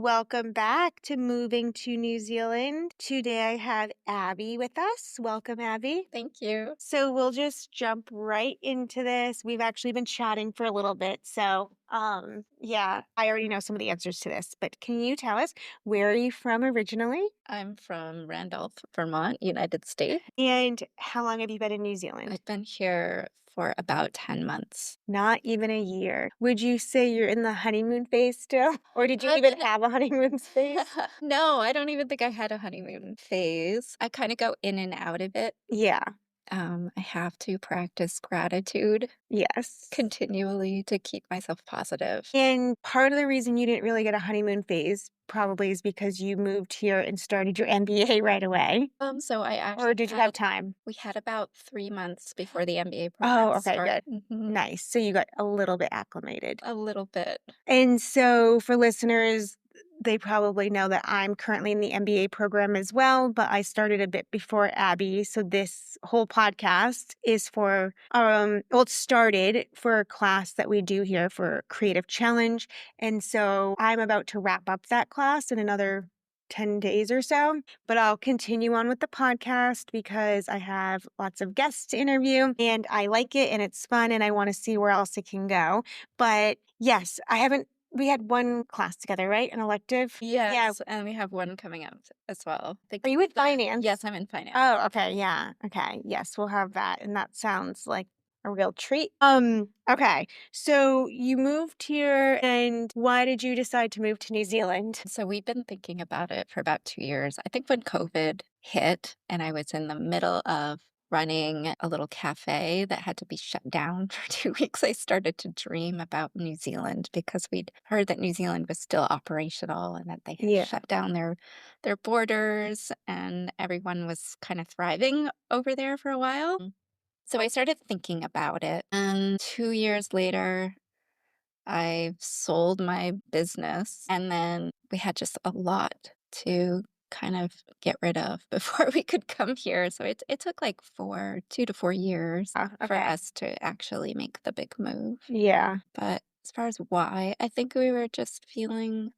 Welcome back to Moving to New Zealand. Today I have Abby with us. Welcome, Abby. Thank you. So we'll just jump right into this. We've actually been chatting for a little bit. Yeah, I already know some of the answers to this, but can you tell us where are you from originally? I'm from Randolph, Vermont, United States. And how long have you been in New Zealand? I've been here for about 10 months. Not even a year. Would you say you're in the honeymoon phase still? Or did you I've even been have a honeymoon phase? No, I don't even think I had a honeymoon phase. I kind of go in and out of it. Yeah. I have to practice gratitude Yes. continually to keep myself positive. And part of the reason you didn't really get a honeymoon phase probably is because you moved here and started your MBA right away. So I Or actually did you have time? we had about 3 months before the MBA Oh, program okay, started. good. Nice. So you got a little bit acclimated. A little bit. And so for listeners, they probably know that I'm currently in the MBA program as well, but I started a bit before Abby. So this whole podcast is for well, it started for a class that we do here for Creative Challenge. And so I'm about to wrap up that class in another 10 days or so, but I'll continue on with the podcast because I have lots of guests to interview and I like it and it's fun and I want to see where else it can go. But yes, I haven't we had one class together, right? An elective? Yeah. Yes, and we have one coming up as well. Are you in finance? Yes, I'm in finance. Oh, okay. Yeah. Okay. Yes, we'll have that. And that sounds like a real treat. Okay. So you moved here and why did you decide to move to New Zealand? So we've been thinking about it for about 2 years. I think when COVID hit and I was in the middle of running a little cafe that had to be shut down for 2 weeks, I started to dream about New Zealand because we'd heard that New Zealand was still operational and that they had Yeah. shut down their borders and everyone was kind of thriving over there for a while. So I started thinking about it. And 2 years later, I sold my business, and then we had just a lot to kind of get rid of before we could come here. So it took like 2 to 4 years for Okay. us to actually make the big move. Yeah. But as far as why, I think we were just feeling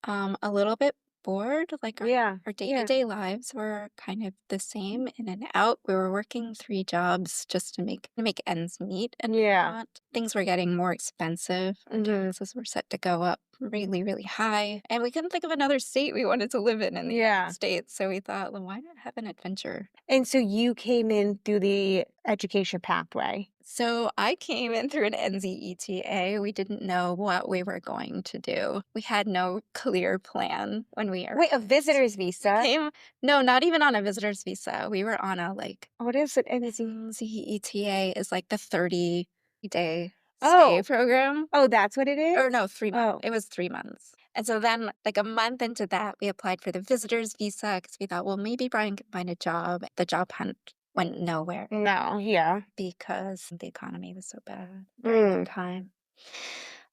a little bit bored. Like Yeah. our Yeah. day-to-day lives were kind of the same in and out. We were working 3 jobs just to make ends meet and Yeah. whatnot. Things were getting more expensive. Our Hmm. taxes were set to go up really, really high. And we couldn't think of another state we wanted to live in the United Yeah. States. So we thought, well, why not have an adventure? And so you came in through the education pathway. So I came in through an NZETA. We didn't know what we were going to do. We had no clear plan when we Wait, a arrived. visitor's We visa? came No, not even on a visitor's visa. We were on a What is it? NZ? NZETA is like the 30-day stay Oh, program. oh, that's what it Or is? no, 3 months. Oh, It was 3 months. And so then, like a month into that, we applied for the visitor's visa because we thought, well, maybe Brian can find a job. The job hunt went nowhere no. Yeah. because the economy was so bad during that Mm,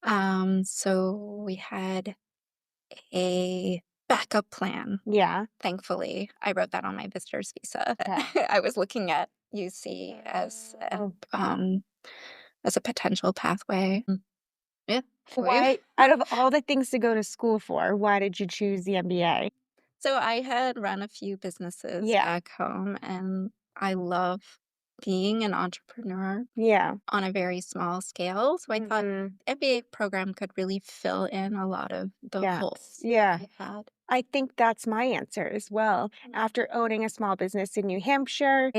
time. So we had a backup plan. yeah. Thankfully, I wrote that on my visitor's visa. Okay. I was looking at UC Oh. as a potential pathway. Yeah. we Why, out of all the things to go to school for, why did you choose the MBA? So I had run a few businesses Yeah. back home, and I love being an entrepreneur Yeah. on a very small scale. So I thought Mhm. MBA program could really fill in a lot of the Gaps. holes Yeah. I had. I think that's my answer as well. Mm. After owning a small business in New Hampshire,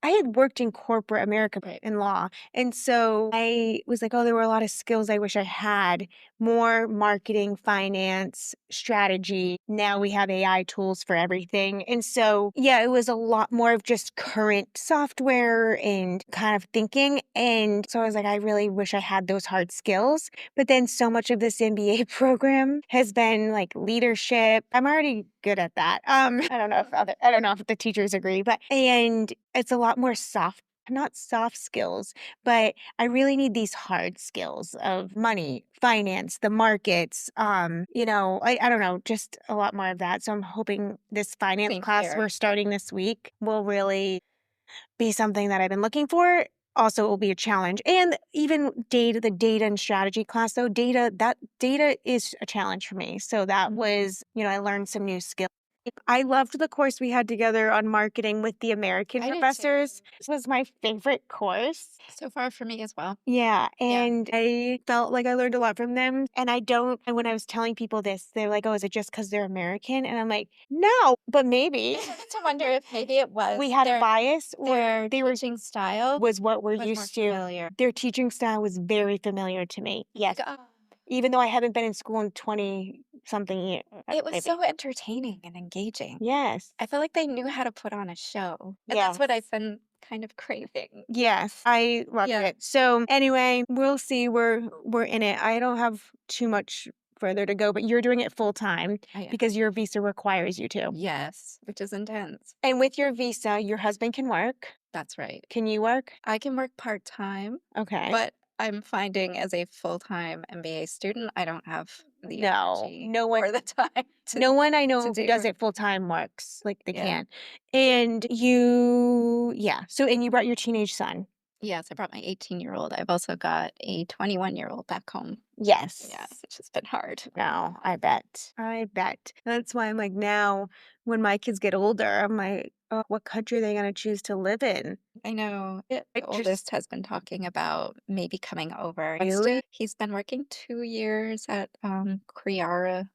I had worked in corporate America Right. in law. And so I was like, oh, there were a lot of skills I wish I had, more marketing, finance, strategy. Now we have AI tools for everything. And so, yeah, it was a lot more of just current software and kind of thinking. And so I was like, I really wish I had those hard skills. But then so much of this MBA program has been like leadership. I'm already good at that. I don't know if the teachers agree, but and it's a lot more soft, not soft skills, but I really need these hard skills of money, finance, the markets, I don't know, just a lot more of that. So I'm hoping this finance Same class here. we're starting this week will really be something that I've been looking for. also will be a challenge. And even the data and strategy class, though, that data is a challenge for me. So that was, I learned some new skills. I loved the course we had together on marketing with the American I did too. professors. This was my favorite course. So far for me as well. Yeah, Yeah. and I felt like I learned a lot from them. And when I was telling people this, they're like, "Oh, is it just because 'cause they're American?" And I'm like, "No, but maybe." I started to wonder if maybe it was We had a bias or their they were teaching style was what we're was more used to. familiar. Their teaching style was very familiar to me. Yes. Like, Even though I haven't been in school in 20 something years, it was maybe. so entertaining and engaging. Yes. I feel like they knew how to put on a show, and that's what Yes. I've been kind of craving. Yes, I loved Yeah. it. So anyway, we'll see. We're in it. I don't have too much further to go, but you're doing it full time I am. because your visa requires you to. Yes, which is intense. And with your visa, your husband can work. That's right. Can you work? I can work part-time, Okay. but I'm finding as a full-time MBA student, I don't have the No, energy no one or the time no one I to know who do does it. it full time works like they Yeah. can. And yeah. So and you brought your teenage son. Yes, I brought my 18-year-old. I've also got a 21-year-old back home. Yes. Yeah, which has been hard. No, I bet. I bet. That's why I'm like now when my kids get older, I'm like, oh, what country are they gonna choose to live in? I know. The I just oldest has been talking about maybe coming over. really? He's been working 2 years at Criara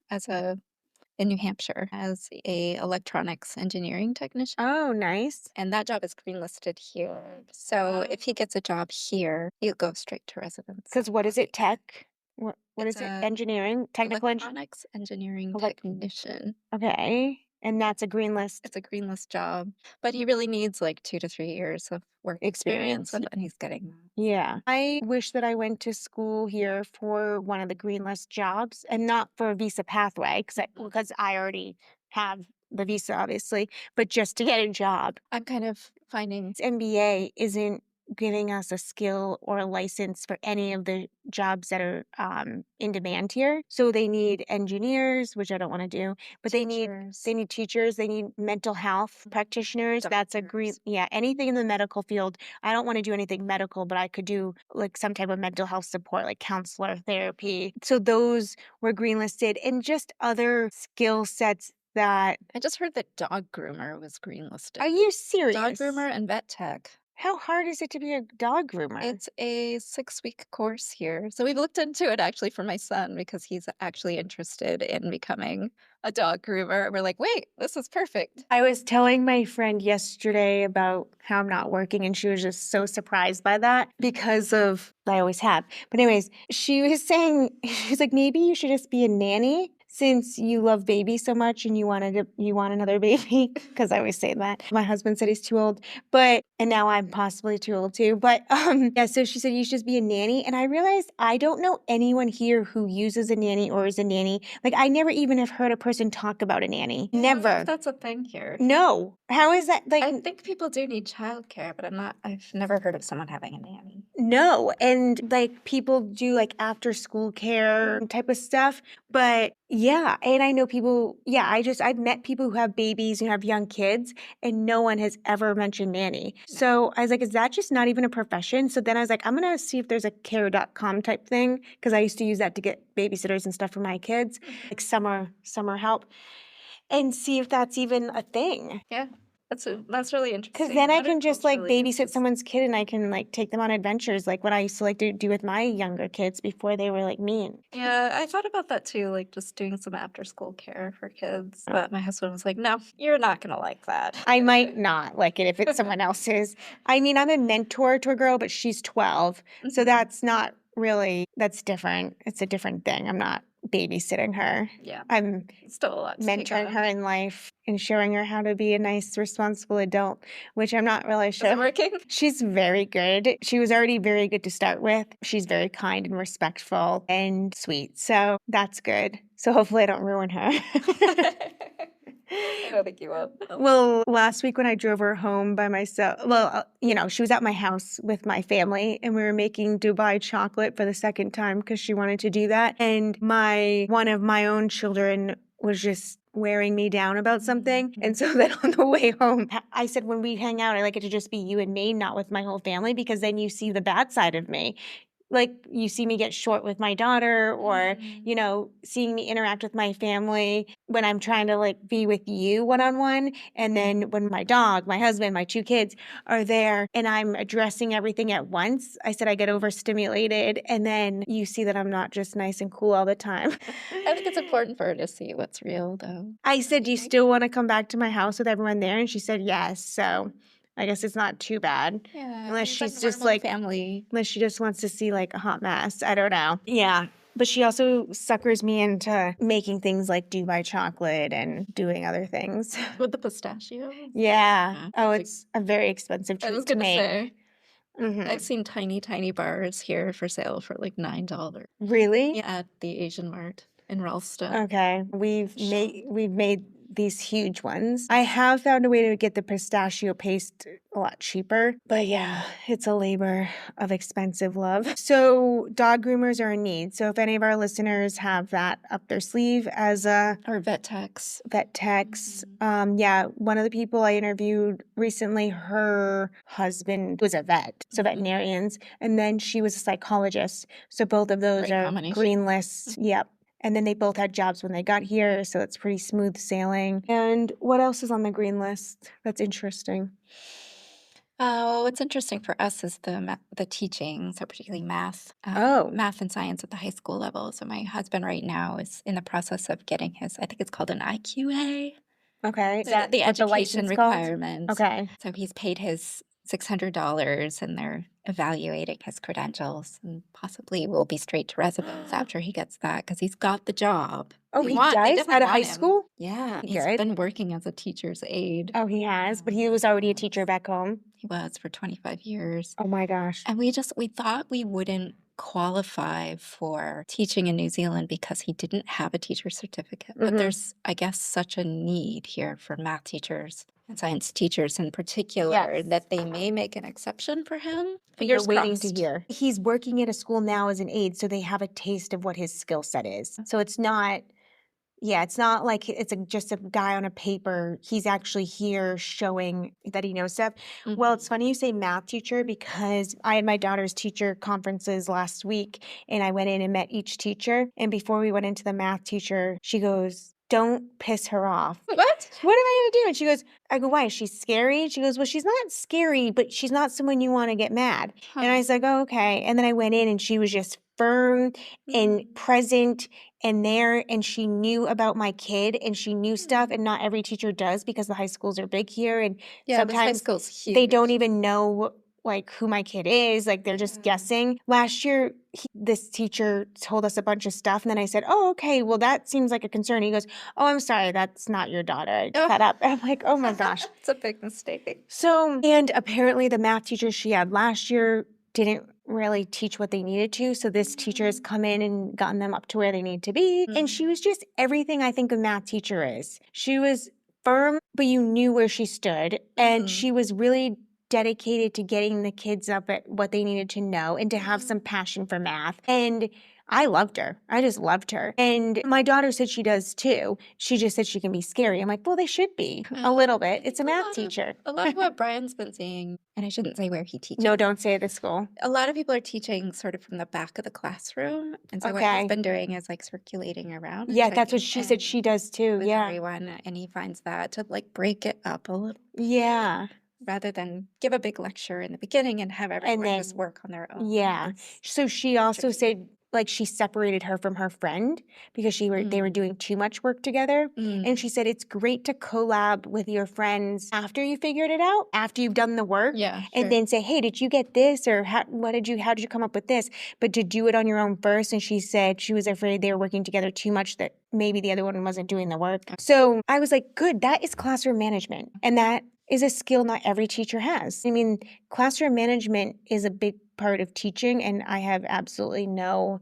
in New Hampshire as a electronics engineering technician. Oh, nice. And that job is greenlisted here. So if he gets a job here, he'll go straight to residence. Because what That is would be it? nice. Tech? What It's is it? a Engineering? Technical engineering? electronics engineering Elec technician. Okay. And that's a green list It's a green list job, but he really needs like 2 to 3 years of work experience, experience. and he's getting that. Yeah. I wish that I went to school here for one of the green list jobs and not for a visa pathway because I already have the visa, obviously, but just to get a job. I'm kind of finding This MBA isn't giving us a skill or a license for any of the jobs that are in demand here. So they need engineers, which I don't want to do, but teachers, they need teachers, they need mental health practitioners. That's a green, doctors. yeah, anything in the medical field. I don't want to do anything medical, but I could do like some type of mental health support, like counselor therapy. So those were greenlisted and just other skill sets that. I just heard that dog groomer was greenlisted. Are you Dog serious? groomer and vet tech. How hard is it to be a dog groomer? It's a 6-week course here. So we've looked into it actually for my son because he's actually interested in becoming a dog groomer. We're like, wait, this is perfect. I was telling my friend yesterday about how I'm not working, and she was just so surprised by that because of I always have. But anyways, she was saying she's like, maybe you should just be a nanny since you love babies so much and you want another baby. Because I always say that. My husband said he's too old, and now I'm possibly too old too. But yeah, so she said you should just be a nanny. And I realized I don't know anyone here who uses a nanny or is a nanny. Like I never even have heard a person talk about a nanny. I don't know Never. if that's a thing here. No. How is that I like think people do need childcare, but I've never heard of someone having a nanny. no. And like people do like after school care type of stuff. But yeah, and I know people, yeah, I've met people who have babies and have young kids and no one has ever mentioned nanny. No. So I was like, is that just not even a profession? So then I was like, I'm gonna see if there's a care.com type thing because I used to use that to get babysitters and stuff for my kids, like summer help, and see if that's even a thing. Yeah. That's really interesting. Because then I What can it just like culturally is babysit someone's kid and I can like take them on adventures like what I used to like to do with my younger kids before they were like mean. Yeah, I thought about that too, like just doing some after school care for kids. But my husband was like, no, you're not gonna like that. I might not like it if it's someone else's. I mean, I'm a mentor to a girl, but she's 12. So that's not really, that's different. It's a different thing. I'm not babysitting her. Yeah. I'm Still a lot to take mentoring on. her in life and showing her how to be a nice, responsible adult, which I'm not really Is sure. it working? She's very good. She was already very good to start with. She's very kind and respectful and sweet. So that's good. So hopefully I don't ruin her. I don't think you will. Well, last week when I drove her home by myself, she was at my house with my family and we were making Dubai chocolate for the second time because she wanted to do that. And one of my own children was just wearing me down about something. And so then on the way home, I said, when we hang out, I like it to just be you and me, not with my whole family, because then you see the bad side of me. Like, you see me get short with my daughter or, seeing me interact with my family when I'm trying to, like, be with you one-on-one, and then when my dog, my husband, my 2 kids are there and I'm addressing everything at once, I said I get overstimulated, and then you see that I'm not just nice and cool all the time. I think it's important for her to see what's real, though. I said, "Do you Right? still wanna come back to my house with everyone there?" And she said, "Yes." So, I guess it's not too bad. Yeah, Unless it's a she's just, normal like family. unless she just wants to see, like, a hot mess. I don't know. Yeah. But she also suckers me into making things like Dubai chocolate and doing other things. With the pistachios? Yeah. Yeah, Oh, like it's a very expensive I was treat to gonna make. say, I've Mhm. seen tiny, tiny bars here for sale for, like, $9. Really? Yeah, at the Asian Mart in Ralston. Okay. Shop. We've made these huge ones. I have found a way to get the pistachio paste a lot cheaper, but yeah, it's a labor of expensive love. So dog groomers are in need. So if any of our listeners have that up their sleeve as a Or vet techs. vet techs, Mhm. yeah, one of the people I interviewed recently, her husband was a vet, so Mhm. veterinarians, and then she was a psychologist. So both of those Great are combination. green lists. Yep. And then they both had jobs when they got here, so it's pretty smooth sailing. And what else is on the green list that's interesting? What's interesting for us is the teaching, so particularly math, Oh, math and science at the high school level. So my husband right now is in the process of getting his, I think it's called an IQA, okay. Is so that the what the education license called? requirements. Okay. So he's paid his $600 and they're evaluating his credentials and possibly will be straight to residence after he gets that because he's got the job. Oh, he They does? definitely Out of high want him. school? Yeah, he's Good. been working as a teacher's aide. Oh, he has, but he was already a teacher back home. He was for 25 years. Oh my gosh. And we thought we wouldn't qualify for teaching in New Zealand because he didn't have a teacher certificate. But Mhm. there's, I guess, such a need here for math teachers and science teachers in particular Yes. that they may make an exception for him. But you're Fingers waiting to crossed. hear. He's working at a school now as an aide, so they have a taste of what his skill set is. So it's not yeah, it's not like it's just a guy on a paper. He's actually here showing that he knows stuff. Well, it's Mhm. funny you say math teacher because I had my daughter's teacher conferences last week and I went in and met each teacher. And before we went into the math teacher, she goes, "Don't piss her off." What? What am I gonna do? And she goes, I go, "Why? Is she scary?" She goes, "Well, she's not scary, but she's not someone you want to get mad." And I Huh. was like, "Oh, okay." And then I went in and she was just firm and Mm. present and there and she knew about my kid and she knew stuff Mm. and not every teacher does because the high schools are big here and Yeah, this high sometimes school's they don't huge. even know like who my kid is, like they're just Yeah. guessing. Last year this teacher told us a bunch of stuff and then I said, "Oh, okay, well that seems like a concern." He goes, "Oh, I'm sorry, that's not your daughter. Oh. Shut up." And I'm like, "Oh my gosh." It's a big mistake. So, and apparently the math teacher she had last year didn't really teach what they needed to. So this teacher has come in and gotten them up to where they need to be. And she Mm. was just everything I think a math teacher is. She was firm, but you knew where she stood. And Mhm. she was really dedicated to getting the kids up at what they needed to know and to have some passion for math. And I loved her. I just loved her. And my daughter said she does too. She just said she can be scary. I'm like, well, they should be a little I bit. It's think a math teacher. a lot of what Brian's been seeing, and I shouldn't say where he No, teaches. don't say it at school. A lot of people are teaching sort of from the back of the classroom, and so what he's Okay. been doing is like circulating around and Yeah, that's what checking she said she in does too. with Yeah. everyone, and he finds that to like break it up a little Yeah. rather than give a big lecture in the beginning and have And everyone just then work on their own. yeah. It's So she also tricky. said like she separated her from her friend because they were Mm. doing too much work together. And Mm. she said it's great to collab with your friends after you figured it out, after you've done the work, Yeah, and sure. then say, "Hey, did you get this?" or how did you come up with this?" But to do it on your own first. And she said she was afraid they were working together too much that maybe the other one wasn't doing the work. So I was like, good, that is classroom management. And that is a skill not every teacher has. I mean, classroom management is a big part of teaching, and I have absolutely no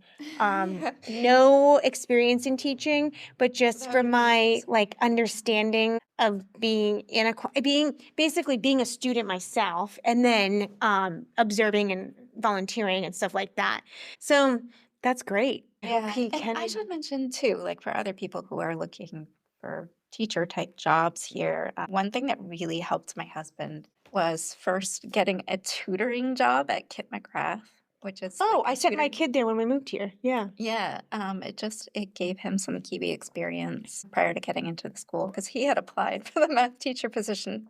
experience in teaching, but just Without from even my noticing. like understanding of being in being basically being a student myself, and then observing and volunteering and stuff like that. So that's great. I hope Yeah, he and I can. should mention too, like for other people who are looking for teacher type jobs here. One thing that really helped my husband was first getting a tutoring job at Kit McGrath, which is Oh, like I a sent my tutoring. kid there when we moved here. Yeah. Yeah, it gave him some Kiwi experience prior to getting into the school because he had applied for the math teacher position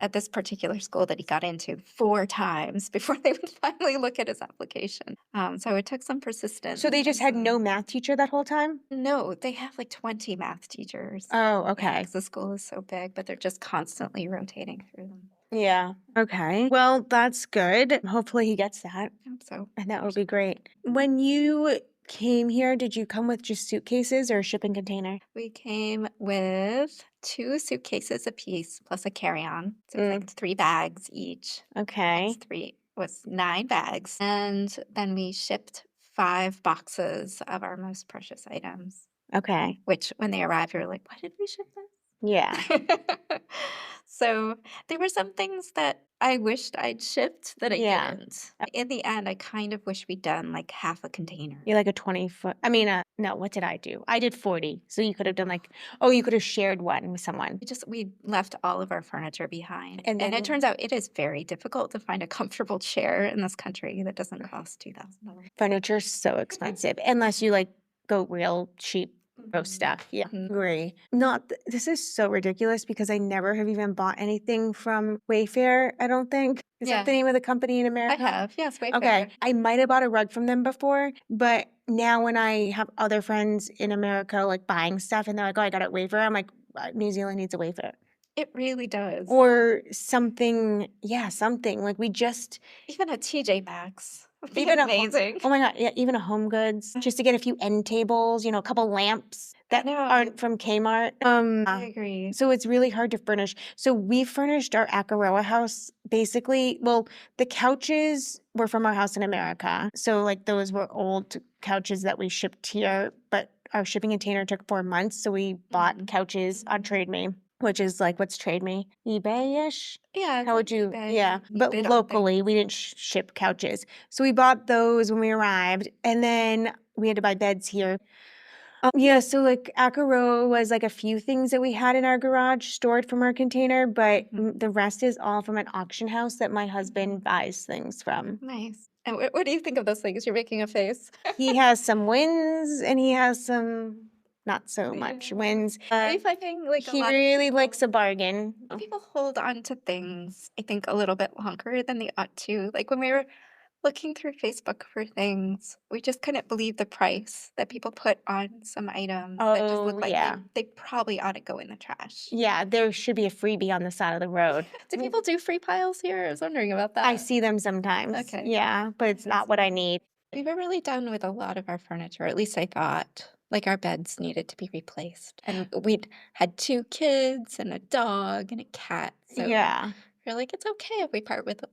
at this particular school that he got into 4 times before they would finally look at his application. So it took some persistence So they just and had some. no math teacher that whole time? No, they have like 20 math teachers. Oh, Yeah, okay. because the school is so big, but they're just constantly rotating through them. Yeah. Okay. Well, that's good. Hopefully he gets that. I hope so. And that would be great. When you came here, did you come with just suitcases or a shipping container? We came with 2 suitcases apiece plus a carry-on. So it's like 3 bags each. Okay. Times 3 was 9 bags. And then we shipped 5 boxes of our most precious items, Okay. which when they arrived, we were like, why did we ship this? Yeah. So there were some things that I wished I'd shipped that I Yeah. didn't. In the end, I kind of wish we'd done like half a container. You're like a 20-foot. I mean, no, what did I do? I did 40. So you could have done like, oh, you could have shared one with someone. We left all of our furniture behind. And And then it turns out it is very difficult to find a comfortable chair in this country that doesn't cost $2,000. furniture's so expensive unless you like go real cheap gross Mhm. stuff. Yeah. Mhm. Agree. This is so ridiculous because I never have even bought anything from Wayfair, I don't think. Is that the Yeah. name of the company in I America? have, yes, Okay. Wayfair. I might have bought a rug from them before, but now when I have other friends in America like buying stuff and they're like, oh, I got it at Wayfair, I'm like, New Zealand needs a Wayfair. It really does. Or something, yeah, something. Like we just Even a TJ Maxx would be even amazing. oh my God, yeah, even a Home Goods, just to get a few end tables, a couple lamps I that know. aren't from Kmart. I agree. So it's really hard to furnish. So we furnished our Akaroa house basically. Well, the couches were from our house in America. So like those were old couches that we shipped here, but our shipping container took 4 months. So we bought Mhm. couches on Trade Me, which is like, what's Trade Me? eBay-ish? Yeah, it's How on would you? eBay. Yeah, You but bid on locally, we things. didn't ship couches. So we bought those when we arrived, and then we had to buy beds here. Yeah, so like Akaro was like a few things that we had in our garage stored from our container, but Mhm. the rest is all from an auction house that my husband buys things from. Nice. And what do you think of those things? You're making a face. He has some wins and he has some not so much Yeah. wins. Are you finding like a He lot of really likes people a bargain. people hold on to things, I think, a little bit longer than they ought to? Like when we were looking through Facebook for things, we just couldn't believe the price that people put on some items that just Oh, look like yeah. they probably ought to go in the trash. Yeah, there should be a freebie on the side of the road. Do people do free piles here? I was wondering about I that. see them sometimes. Okay. Yeah, but it's not what I need. We were really done with a lot of our furniture, at least I thought. Like our beds needed to be replaced. And we'd had 2 kids and a dog and a cat. So Yeah. we're like, it's okay if we part with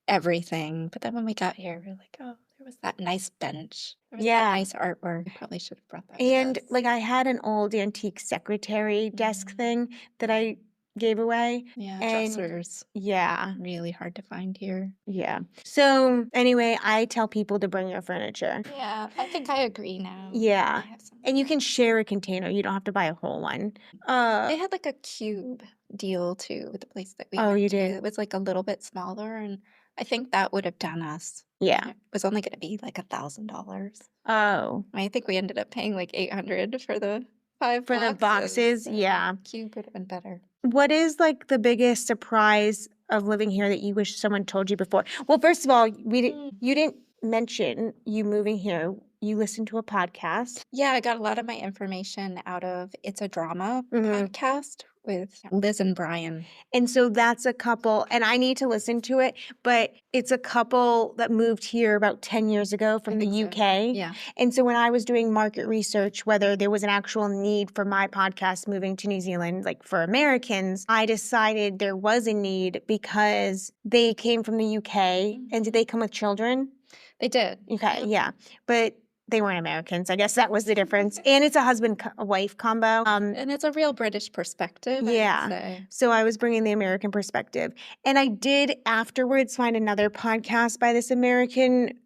everything. But then when we got here, we're like, oh, there was that nice bench. There was that Yeah. nice artwork. We probably should have brought that with And us. like I had an old antique secretary desk thing that I gave away. Yeah, And dressers. yeah, Really hard to find here. yeah. So anyway, I tell people to bring your furniture. Yeah, I think I agree now. Yeah. I have some. And you can share a container. You don't have to buy a whole one. They had like a cube deal too with the place that we Oh, went you to. did? It was like a little bit smaller, and I think that would have done us. Yeah. It was only going to be like $1,000. Oh, I think we ended up paying like 800 for the 5 for the boxes? so Yeah. cube would have been better. What is like the biggest surprise of living here that you wish someone told you before? Well, first of all, you didn't mention you moving here. You listened to a podcast. Yeah, I got a lot of my information out of It's a Drama Mhm. podcast with Liz and Brian. And so that's a couple, and I need to listen to it, but it's a couple that moved here about 10 years ago from the UK. Yeah. And so when I was doing market research, whether there was an actual need for my podcast moving to New Zealand, like for Americans, I decided there was a need because they came from the UK. And did they come with children? They did. Okay, yeah. But they weren't Americans. I guess that was the difference. And it's a husband-wife combo. And it's a real British perspective, I Yeah. would say. So I was bringing the American perspective. And I did afterwards find another podcast by this American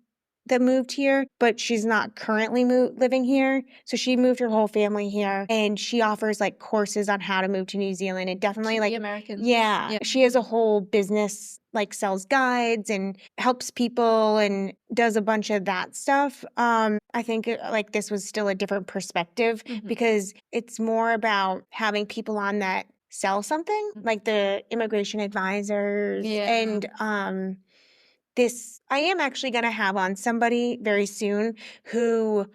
that moved here, but she's not currently living here. So she moved her whole family here, and she offers like courses on how to move to New Zealand and definitely To the like, Americans. yeah, Yeah. she has a whole business, like sells guides and helps people and does a bunch of that stuff. I think like this was still a different perspective Mhm. because it's more about having people on that sell something, like the immigration advisors Yeah. and this I am actually going to have on somebody very soon who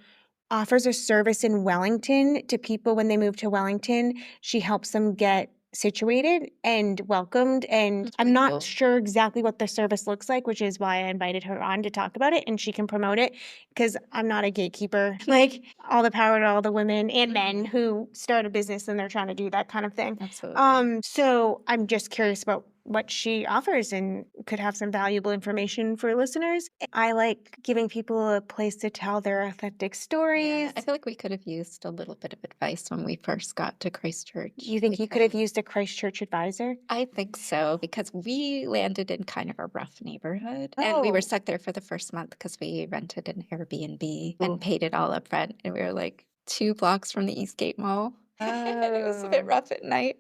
offers a service in Wellington to people when they move to Wellington. She helps them get situated and welcomed. And That's I'm really not cool. sure exactly what the service looks like, which is why I invited her on to talk about it and she can promote it because I'm not a gatekeeper. Like all the power to all the women and men Mhm. who start a business and they're trying to do that kind of thing. Absolutely. So I'm just curious about what she offers and could have some valuable information for listeners. I like giving people a place to tell their authentic Yeah, stories. I feel like we could have used a little bit of advice when we first got to Christchurch. You think you could have used a Christchurch advisor? I think so because we landed in kind of a rough neighborhood and we were Oh, stuck there for the first month because we rented an Airbnb and paid it all up front. And we were like 2 blocks from the Eastgate Mall. And it was a bit oh, rough at night.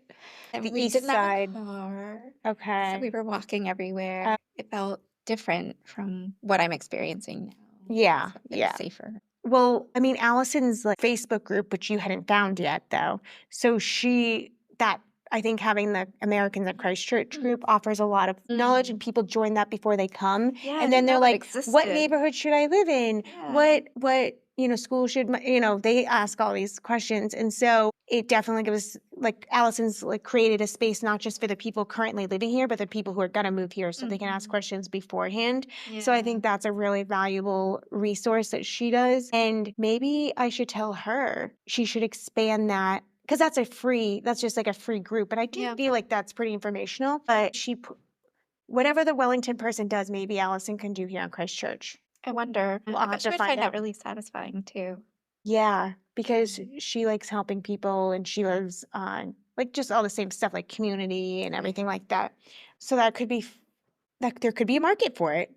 And the we east didn't have a side. car. So we Okay. were walking everywhere. Uh, It felt different from what I'm experiencing now. yeah, So a bit yeah. safer. Well, I mean, Allison's like Facebook group, which you hadn't found yet, though. So that I think having the Americans at Christchurch Mm. group offers a lot of knowledge, and Mm. people join that before they come, Yeah, I and then didn't they're know that like, "What existed. neighborhood should I live in? Yeah. What school should they ask all these questions, and so it definitely gives like Allison's like created a space not just for the people currently living here, but the people who are gonna move here, so they can ask Mhm. questions beforehand. So I Yeah. think that's a really valuable resource that she does. And maybe I should tell her she should expand that because that's just like a free group. But I do Yeah. feel like that's pretty informational. But whatever the Wellington person does, maybe Allison can do here in Christchurch. I wonder. Well, I I'll have bet she to would find find that out. really satisfying too. Yeah, because Mm. she likes helping people and she lives on like just all the same stuff like community and Yeah. everything like that. So that there could be a market for it.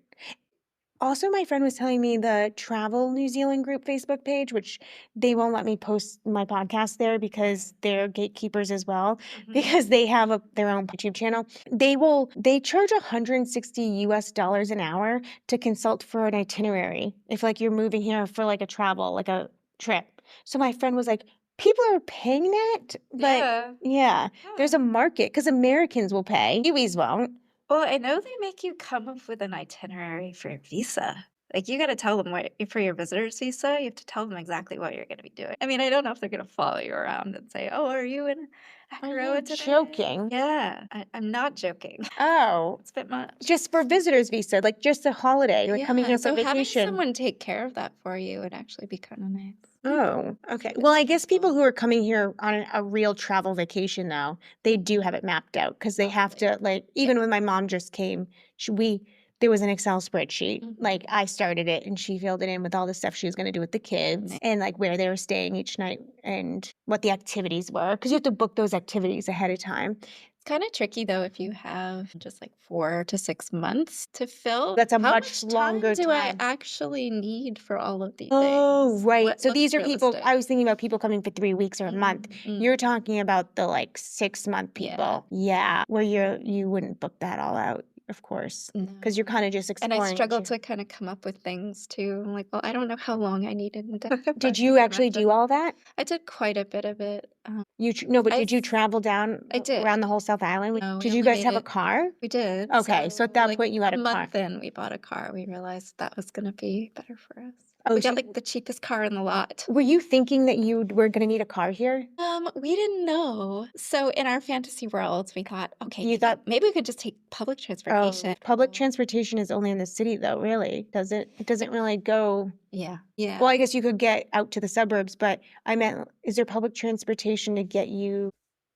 Also, my friend was telling me the Travel New Zealand group Facebook page, which they won't let me post my podcast there because they're gatekeepers as well, Mhm. because they have their own YouTube channel. They charge $160 an hour to consult for an itinerary if like you're moving here for like a travel, like a trip. So my friend was like, people are paying that, but Yeah. yeah, there's Yeah. a market because Americans will pay. Kiwis won't. Well, I know they make you come up with an itinerary for your visa. Like you got to tell them what for your visitor's visa. You have to tell them exactly what you're going to be doing. I mean, I don't know if they're going to follow you around and say, "Oh, are you in Are Akaroa you today?" joking? Yeah, I'm not joking. Oh, It's a bit much. just for visitor's visa, like just a holiday, like coming Yeah, here for so having vacation. someone take care of that for you would actually be kind of nice. Oh, It's a okay. bit Well, I guess people stressful. who are coming here on a real travel vacation, though, they do have it mapped out because they have Probably. to, like, Yeah. even when my mom just came, there was an Excel spreadsheet. Like, Mhm. I started it and she filled it in with all the stuff she was going to do with the kids Nice. and like where they were staying each night and what the activities were because you have to book those activities ahead of time. It's kind of tricky though if you have just like 4 to 6 months to fill. That's a How much much time longer do I time. actually need for all of these Oh, things? right. What So looks these are people realistic? I was thinking about people coming for 3 weeks or a month. Mm. You're talking about the, like, 6-month Yeah. people. Yeah, where you wouldn't book that all out, of course, because 'cause you're No. kinda just And I exploring struggle too. to kind of come up with things too. I'm like, well, I don't know how long I needed Did but I you can actually do imagine. all that? I did quite a bit of it. No, but did I've you travel down I did. around the whole South Island? No, we Did you only guys made have a it. car? We did. Okay, so at So, that like point, you had a a car. month in, we bought a car. We realized that was gonna be better for us. Oh, We got so like the cheapest car in the lot. were you thinking that you were gonna need a car here? We didn't know. So in our fantasy worlds, we thought, okay, You thought maybe we could just take public transportation. oh, public transportation is only in the city though, really, does it? It doesn't really go Yeah. Yeah. well, I guess you could get out to the suburbs, but I meant, is there public transportation to get you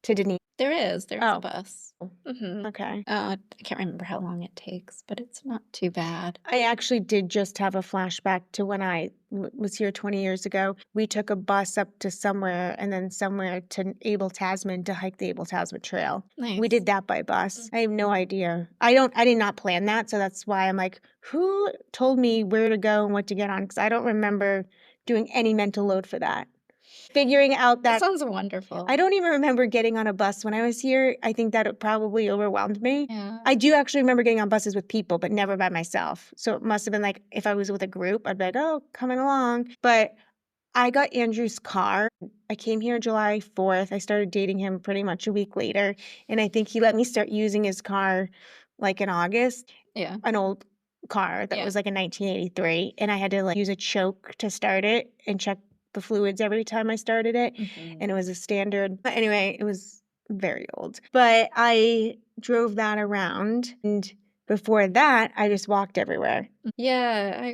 to Denise? There's a Oh, bus. Mhm. okay. I can't remember how long it takes, but it's not too bad. I actually did just have a flashback to when I was here 20 years ago. We took a bus up to somewhere and then somewhere to Abel Tasman to hike the Abel Tasman Trail. We Nice. did that by bus. I have no idea. I did not plan that. So that's why I'm like, who told me where to go and what to get on? Because I don't remember doing any mental load for that. Figuring out That that sounds wonderful. I don't even remember getting on a bus when I was here. I think that it probably overwhelmed me. Yeah. I do actually remember getting on buses with people, but never by myself. So it must have been like if I was with a group, I'd be like, oh, coming along. But I got Andrew's car. I came here July 4th. I started dating him pretty much a week later. And I think he let me start using his car like in August, Yeah. an old car that Yeah. was like a 1983. And I had to like use a choke to start it and check the fluids every time I started it. Mhm. And it was a standard. But anyway, it was very old. But I drove that around. And before that, I just walked everywhere. Yeah,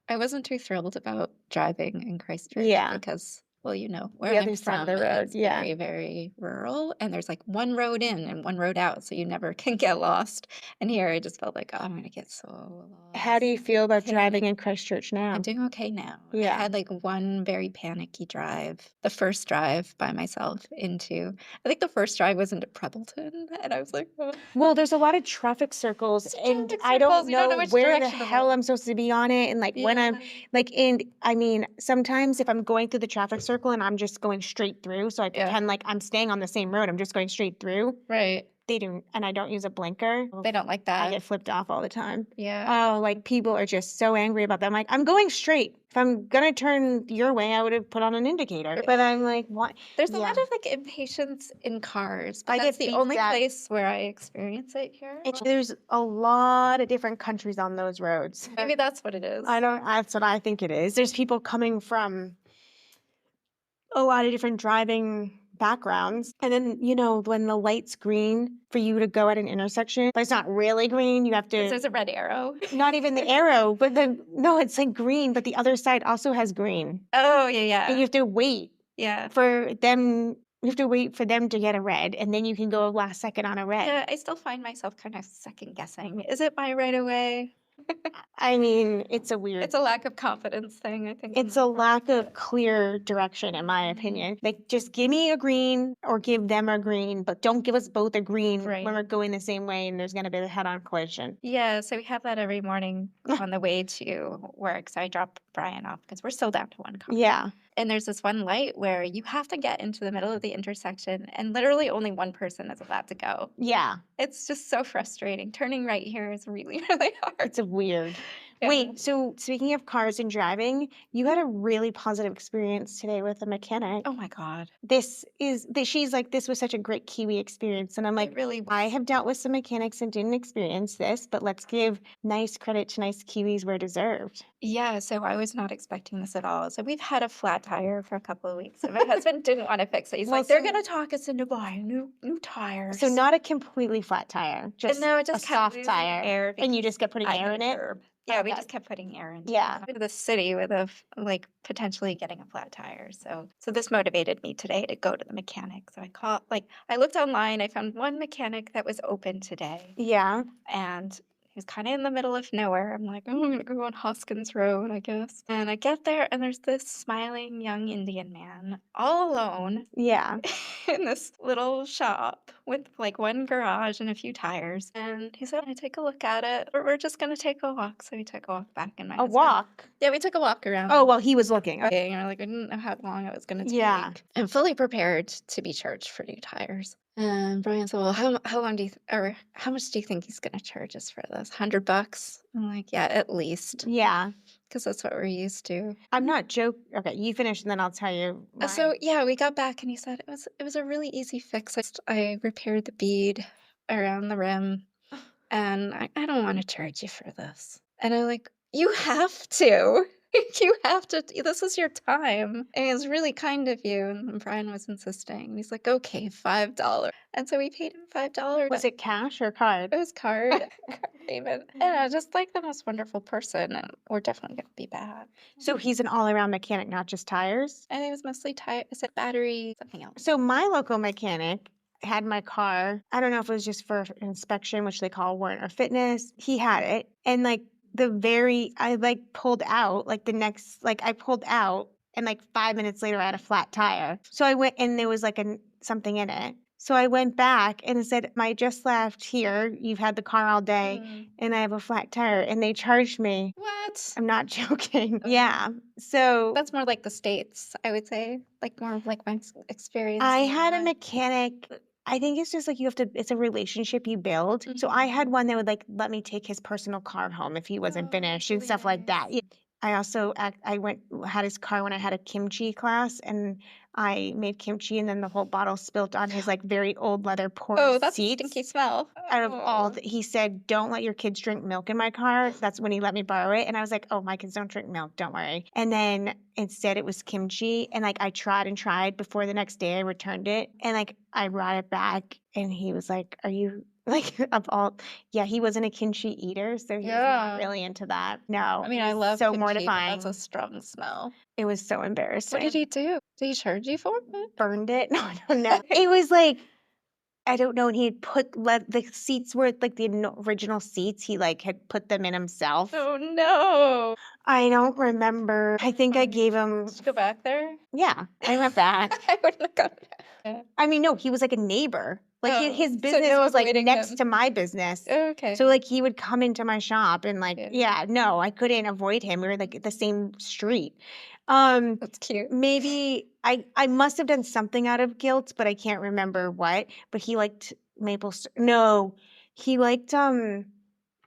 I wasn't too thrilled about driving in Christchurch Yeah. because, well, where The I'm other side of from, the road. it's Yeah. very, very rural, and there's like one road in and one road out, so you never can get lost. And here I just felt like, oh, I'm gonna get so How do you lost. feel about Yeah. driving in Christchurch I'm now? doing okay now. I Yeah. had like one very panicky drive, the first drive by myself I think the first drive was into Prebbleton, and I was like, oh. Well, there's a lot of traffic circles, There's and traffic I don't circles, you don't know know which where the direction to hell move. I'm supposed to be on it. And like when I'm Yeah. like, and I mean, sometimes if I'm going through the traffic circle and I'm just going straight through, so I Yeah. pretend like I'm staying on the same road, I'm just going straight through. Right. They do, and I don't use a blinker. They don't like I that. get flipped off all the time. Yeah. Oh, like people are just so angry about that. I'm like, I'm going straight. If I'm gonna turn your way, I would have put on an indicator. But I'm like, what? There's a Yeah. lot of like impatience in cars, but I that's get the beat only that. place where I experience it here. There's a lot of different countries on those roads. Maybe that's what it is. I don't, that's what I think it is. There's people coming from a lot of different driving backgrounds. And then, when the light's green for you to go at an intersection, but it's not really green, you have 'Cause to, there's a red arrow. not even the arrow, but no, it's like green, but the other side also has green. Oh, And you yeah. have to wait Yeah. for them. You have to wait for them to get a red, and then you can go last second on a red. Yeah, I still find myself kind of second guessing. Is it my right of way? I mean, it's a weird. It's a lack of confidence thing, I think. It's a lack of clear direction, in my Mhm. opinion. Like, just give me a green or give them a green, but don't give us both a green Right. when we're going the same way and there's going to be a head-on collision. Yeah, so we have that every morning on the way to work. So I drop Brian off because we're still down to one car. Yeah. And there's this one light where you have to get into the middle of the intersection, and literally only one person is allowed to go. Yeah. It's just so frustrating. Turning right here is really, really hard. It's a weird. Yeah. Wait, so speaking of cars and driving, you had a really positive experience today with a mechanic. Oh my God. She's like, this was such a great Kiwi experience. And I'm like, It really I was. have dealt with some mechanics and didn't experience this, but let's give nice credit to nice Kiwis where deserved. Yeah, so I was not expecting this at all. So we've had a flat tire for a couple of weeks, and my husband didn't want to fix it. He's Well, like, they're so- gonna talk us into buying new tires. So not a completely flat tire, just no, it a just kept soft losing tire. air And you because just kept putting I air hit in a it? curb. Yeah, we Okay. just kept putting air into Yeah. it. To the city with like potentially getting a flat tire. So this motivated me today to go to the mechanic. So I looked online, I found one mechanic that was open today, Yeah. and he was kind of in the middle of nowhere. I'm like, oh, I'm gonna go on Hoskins Road, I guess. And I get there, and there's this smiling young Indian man all alone Yeah. in this little shop with like one garage and a few tires. And he said, "Can I take a look at it? We're just gonna take a walk." So we took a walk back, and my A husband. walk. Yeah, we took a walk around. Oh, well, he was looking. Okay, and we're like, I didn't know how long it was gonna take. Yeah. I'm fully prepared to be charged for new tires. And Brian said, "Well, how long do you or how much do you think he's gonna charge us for this? $100?" I'm like, "Yeah, at least," Yeah. because that's what we're used to. I'm not joking. Okay, you finish and then I'll tell you. So yeah, we got back and he said it was a really easy fix. I repaired the bead around the rim, and I don't want to charge you for this. And I'm like, you have to. You have to. This is your time. And it was really kind of you. And Brian was insisting. And he's like, okay, $5. And so we paid him $5. Was it cash or card? It was card payment. Yeah, just like the most wonderful person. And we're definitely going to be back. So he's an all-around mechanic, not just tires? I think it was mostly tire. I said battery, something else. So my local mechanic had my car. I don't know if it was just for inspection, which they call warrant or fitness. He had it. And like I like pulled out, like the next, like I pulled out and like 5 minutes later I had a flat tire. So I went and there was like something in it. So I went back and it said, I just left here. You've had the car all day and I have a flat tire. And they charged me. What? I'm not joking. Yeah. So That's more like the States, I would say. Like more of like my experience I in had a Vermont. mechanic. I think it's just like it's a relationship you build. So I had one that would like let me take his personal car home if he wasn't finished and stuff like that. Yeah. I also had his car when I had a kimchi class and I made kimchi and then the whole bottle spilt on his like very old leather porous Oh, that's a seats. stinky smell. Out of all, Oh. he said, "Don't let your kids drink milk in my car." That's when he let me borrow it, and I was like, "Oh, my kids don't drink milk. Don't worry." And then instead, it was kimchi, and like I tried and tried before the next day I returned it, and like I brought it back, and he was like, "Are you?" Like of all, yeah, he wasn't a kimchi eater, so he's not really into that. No, I mean, it I was love so kimchi, but that's a mortifying. strong smell. It was so What embarrassing. did he do? Did he charge you for it? Burned it? No, I don't know. It was like I don't know, and he had let the seats were like the original seats, he, like, had put them in himself. Oh, no. I don't remember. I think I gave him Did you go back there? yeah, I went back. I wouldn't have gone back. I mean, no, he was like a neighbor. Like, his So business no was, like, avoiding next him. to my business. Oh, okay. So, like, he would come into my shop and, like Yeah. yeah, no, I couldn't avoid him. We were, like, at the same street. That's cute. Maybe I must have done something out of guilt, but I can't remember what, but he liked no, he liked,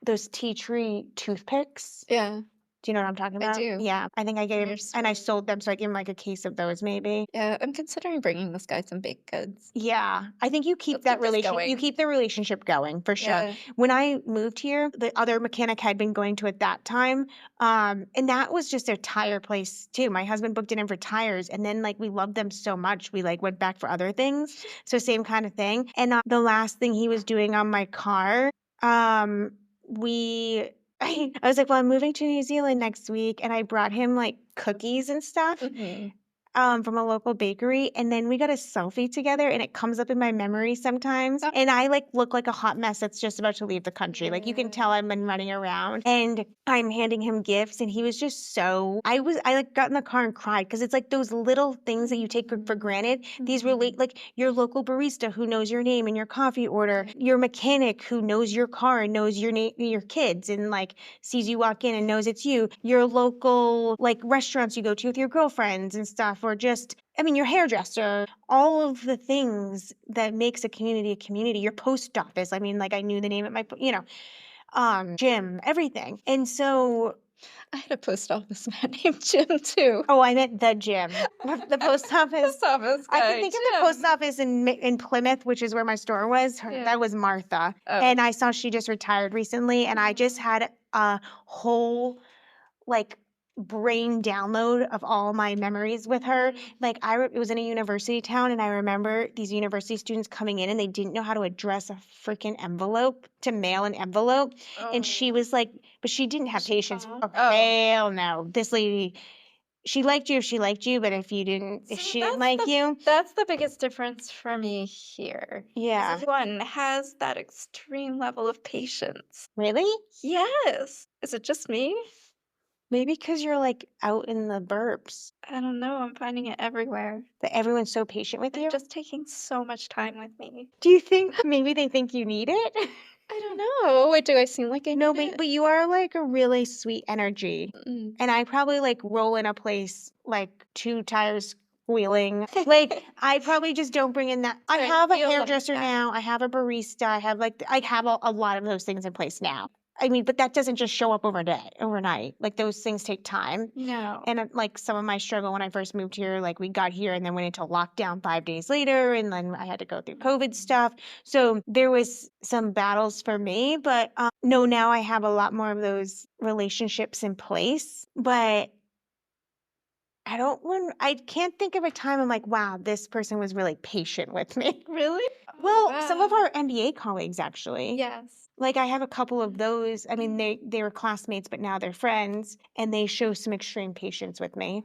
those tea tree toothpicks. Yeah, Do you know what I'm talking I about? do. Yeah, I think I gave Your and I story. sold them, so I gave him, like, a case of those maybe. Yeah, I'm considering bringing this guy some baked goods. Yeah, I think you keep Let's keep this you going. keep the relationship going for sure. Yeah. When I moved here, the other mechanic I'd been going to at that time, and that was just a tire place too. My husband booked it in for tires, and then like we loved them so much, we like went back for other things. So same kind of thing. And the last thing he was doing on my car, we. I was like, well, I'm moving to New Zealand next week, and I brought him like cookies and stuff from a local bakery, and then we got a selfie together, and it comes up in my memory sometimes, Oh. and I, like, look like a hot mess that's just about to leave the country, like, you can tell I've been running around, and I'm handing him gifts, and he was just so like, got in the car and cried because it's, like, those little things that you take for granted, these relate like, your local barista who knows your name and your coffee order, your mechanic who knows your car and knows your kids and, like, sees you walk in and knows it's you, your local, like, restaurants you go to with your girlfriends and stuff, or just I mean, your hairdresser, all of the things that makes a community, your post office. I mean, like, I knew the name of my gym, everything. And so I had a post office man named Jim too. oh, I meant the gym. The post office. Post office I guy, can think of the post Jim. office in Plymouth, which is where my store was. Yeah. That was Martha. Oh. And I saw she just retired recently, and I just had a whole like brain download of all my memories with her. Like it was in a university town, and I remember these university students coming in, and they didn't know how to address a freaking envelope to mail an envelope. And she was like, but she didn't have patience. Oh, hell no. This lady, she liked you if she liked you, but if she didn't like you, That's the biggest difference for me here. yeah. Everyone has that extreme level of patience. Really? Yes. Is it just me? Maybe because you're like out in the burbs, I don't know. I'm finding it everywhere. that everyone's so patient with They're you. just taking so much time with me. Do you think maybe they think you need it? I don't know. Wait, do I seem like I No, need it? but you are like a really sweet energy. Mm. And I probably like roll in a place like two tires squealing. Like I probably just don't bring in that. I Sorry, have a feel like hairdresser that. now. I have a barista. I have a lot of those things in place now. I mean, but that doesn't just show up overnight. Like those things take time. No. And like some of my struggle when I first moved here, like we got here and then went into lockdown 5 days later, and then I had to go through COVID stuff. So there was some battles for me, but no, now I have a lot more of those relationships in place. But I can't think of a time I'm like, wow, this person was really patient with me. Really? Well, some of Wow. our MBA colleagues actually. Yes. Like I have a couple of those. I mean, they were classmates, but now they're friends, and they show some extreme patience with me.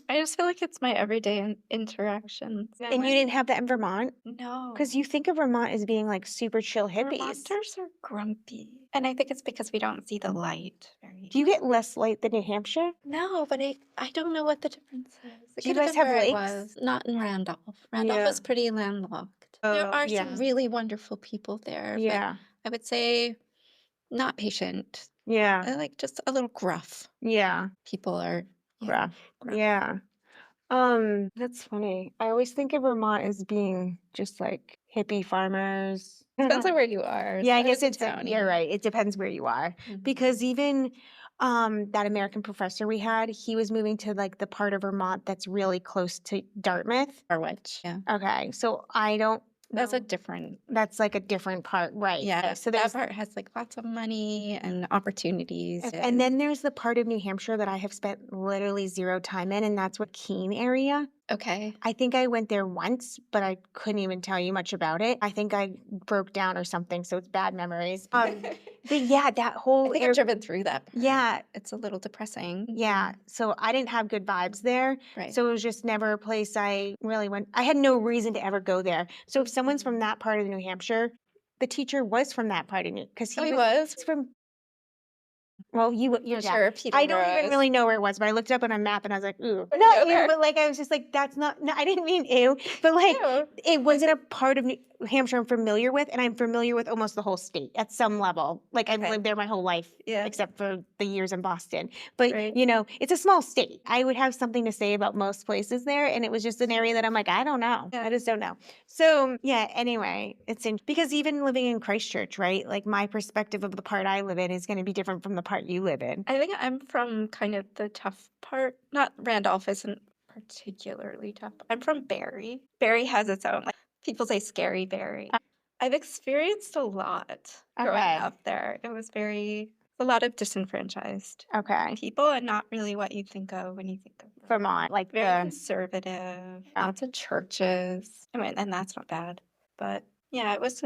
I just feel like it's my everyday interactions. And you didn't have that in Vermont? No. Because you think of Vermont as being like super chill hippies. Vermonters are grumpy. And I think it's because we don't see the light very. Do you get less light than New Hampshire? No, but I don't know what the difference is. It Do you could have guys been have where I lakes? was, not in Randolph. Randolph Yeah. is pretty landlocked. There Oh, are some yeah. really wonderful people there, but Yeah. I would say not patient. Yeah. Like just a little gruff. Yeah. People are, yeah, Rough. gruff. Yeah. That's funny. I always think of Vermont as being just like hippie farmers. Depends on where you are. Yeah, So I I guess was a it's you're townie. right. It depends where you are. Mhm. Because even that American professor we had, he was moving to like the part of Vermont that's really close to Dartmouth. Harwich, yeah. Okay, so I don't That's a know. different, That's like a different part, right? yeah, Okay, so that there's part has like lots of money and opportunities. and then there's the part of New Hampshire that I have spent literally 0 time in, and that's what Keene area. Okay. I think I went there once, but I couldn't even tell you much about it. I think I broke down or something, so it's bad memories. But yeah, that I whole think I've driven through that part. yeah, It's a little depressing. yeah. So I didn't have good vibes there. Right. So it was just never a place I really went. I had no reason to ever go there. So if someone's from that part of New Hampshire, the teacher was from that part of New because Oh, he he was was? from well, you're yeah. Sure, I don't even Peterborough's. really know where it was, but I looked it up on a map and I was like, ooh. Go Not ew, there. but like I was just like, that's not no, I didn't mean ew, but like Ew. it wasn't a part of New Hampshire I'm familiar with, and I'm familiar with almost the whole state at some level. Like I've Okay. lived there my whole life, Yeah. except for the years in Boston. But Right. you know, it's a small state. I would have something to say about most places there, and it was just an area that I'm like, I don't know. Yeah. I just don't know. So yeah, anyway, it's in because even living in Christchurch, right? Like my perspective of the part I live in is going to be different from the part you live in. I think I'm from kind of the tough part. Not Randolph isn't particularly tough. I'm from Barrie. Barrie has its own, like people say scary Barrie. I've experienced a lot growing Okay. up there. It was a lot of disenfranchised Okay. people and not really what you think of when you think of Vermont, like very the conservative, Yeah. lots of churches. I mean, and that's not bad. But yeah, it was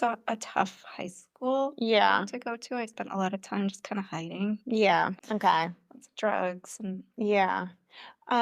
a tough high school yeah, to go to. I spent a lot of time just kind of hiding. yeah, okay, Lots of drugs and yeah.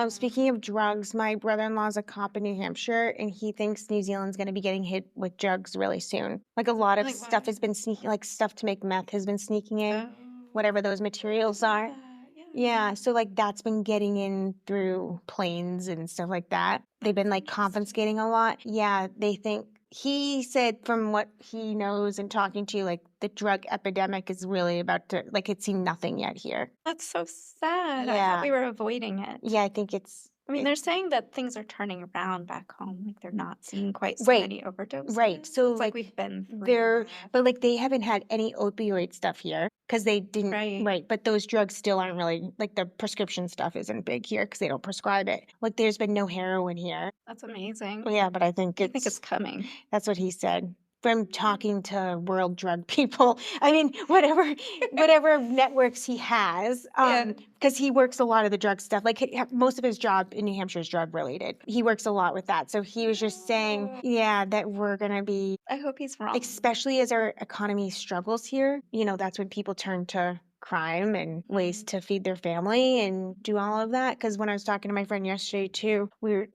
Speaking of drugs, my brother-in-law's a cop in New Hampshire, and he thinks New Zealand's going to be getting hit with drugs really soon. Like a lot of like stuff what? has been sneaking, like stuff to make meth has been sneaking in, Oh, whatever those I materials didn't know are. that. Yeah. Yeah, so like that's been getting in through planes and stuff like that. They've been That's like interesting. confiscating a lot. Yeah, they think he said from what he knows and talking to, like the drug epidemic is really about to like it's seen nothing yet here. That's so sad. I thought Yeah. we were avoiding it. Yeah, I think it's I mean, it, they're saying that things are turning around back home. Like they're not seeing quite so right, many overdoses. right. So It's like like we've been through they're that. but like they haven't had any opioid stuff here because they didn't Right. right, but those drugs still aren't really like the prescription stuff isn't big here because they don't prescribe it. Like there's been no heroin here. That's amazing. Well, yeah, but I think I think it's it's coming. that's what he said. From talking to world drug people. I mean, whatever networks he has, Yeah. because he works a lot of the drug stuff. Like most of his job in New Hampshire is drug related. He works a lot with that. So he was just saying, Oh, yeah, that we're gonna be I hope he's wrong. especially as our economy struggles here, you know, that's when people turn to crime and ways Mhm. to feed their family and do all of that. Because when I was talking to my friend yesterday too,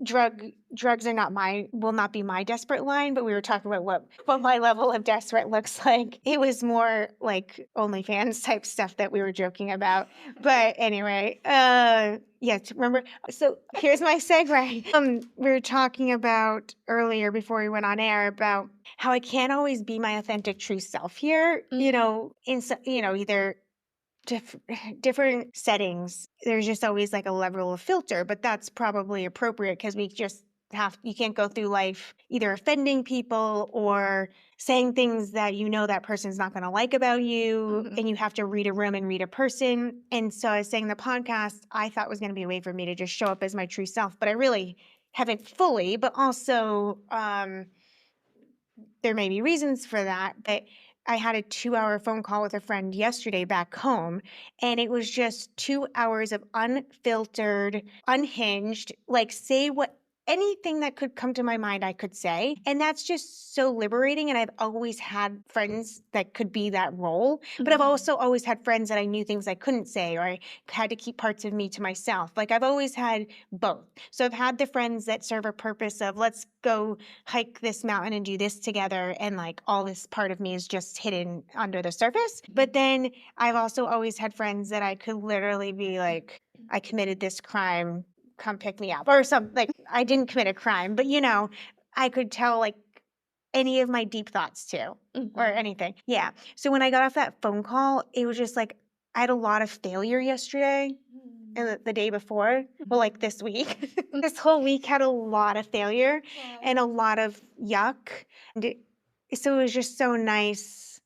drugs are not will not be my desperate line, but we were talking about what my level of desperate looks like. It was more like OnlyFans type stuff that we were joking about. But anyway, yes, remember. So here's my segue. We were talking about earlier before we went on air about how I can't always be my authentic true self here, you know, either different settings. There's just always like a level of filter, but that's probably appropriate because we just you can't go through life either offending people or saying things that you know that person's not going to like about you, Mhm. and you have to read a room and read a person. And so I was saying the podcast I thought was going to be a way for me to just show up as my true self, but I really haven't fully, but also there may be reasons for that, but I had a 2-hour phone call with a friend yesterday back home, and it was just 2 hours of unfiltered, unhinged, like say anything that could come to my mind, I could say. And that's just so liberating. And I've always had friends that could be that role, but I've also always had friends that I knew things I couldn't say, or I had to keep parts of me to myself. Like I've always had both. So I've had the friends that serve a purpose of let's go hike this mountain and do this together. And like all this part of me is just hidden under the surface. But then I've also always had friends that I could literally be like, I committed this crime, come pick me up or something. Like I didn't commit a crime, but I could tell like any of my deep thoughts too or anything. Yeah. So when I got off that phone call, it was just like I had a lot of failure yesterday and the day before. Well, like this week. This whole week had a lot of failure and a lot of yuck. And so it was just so nice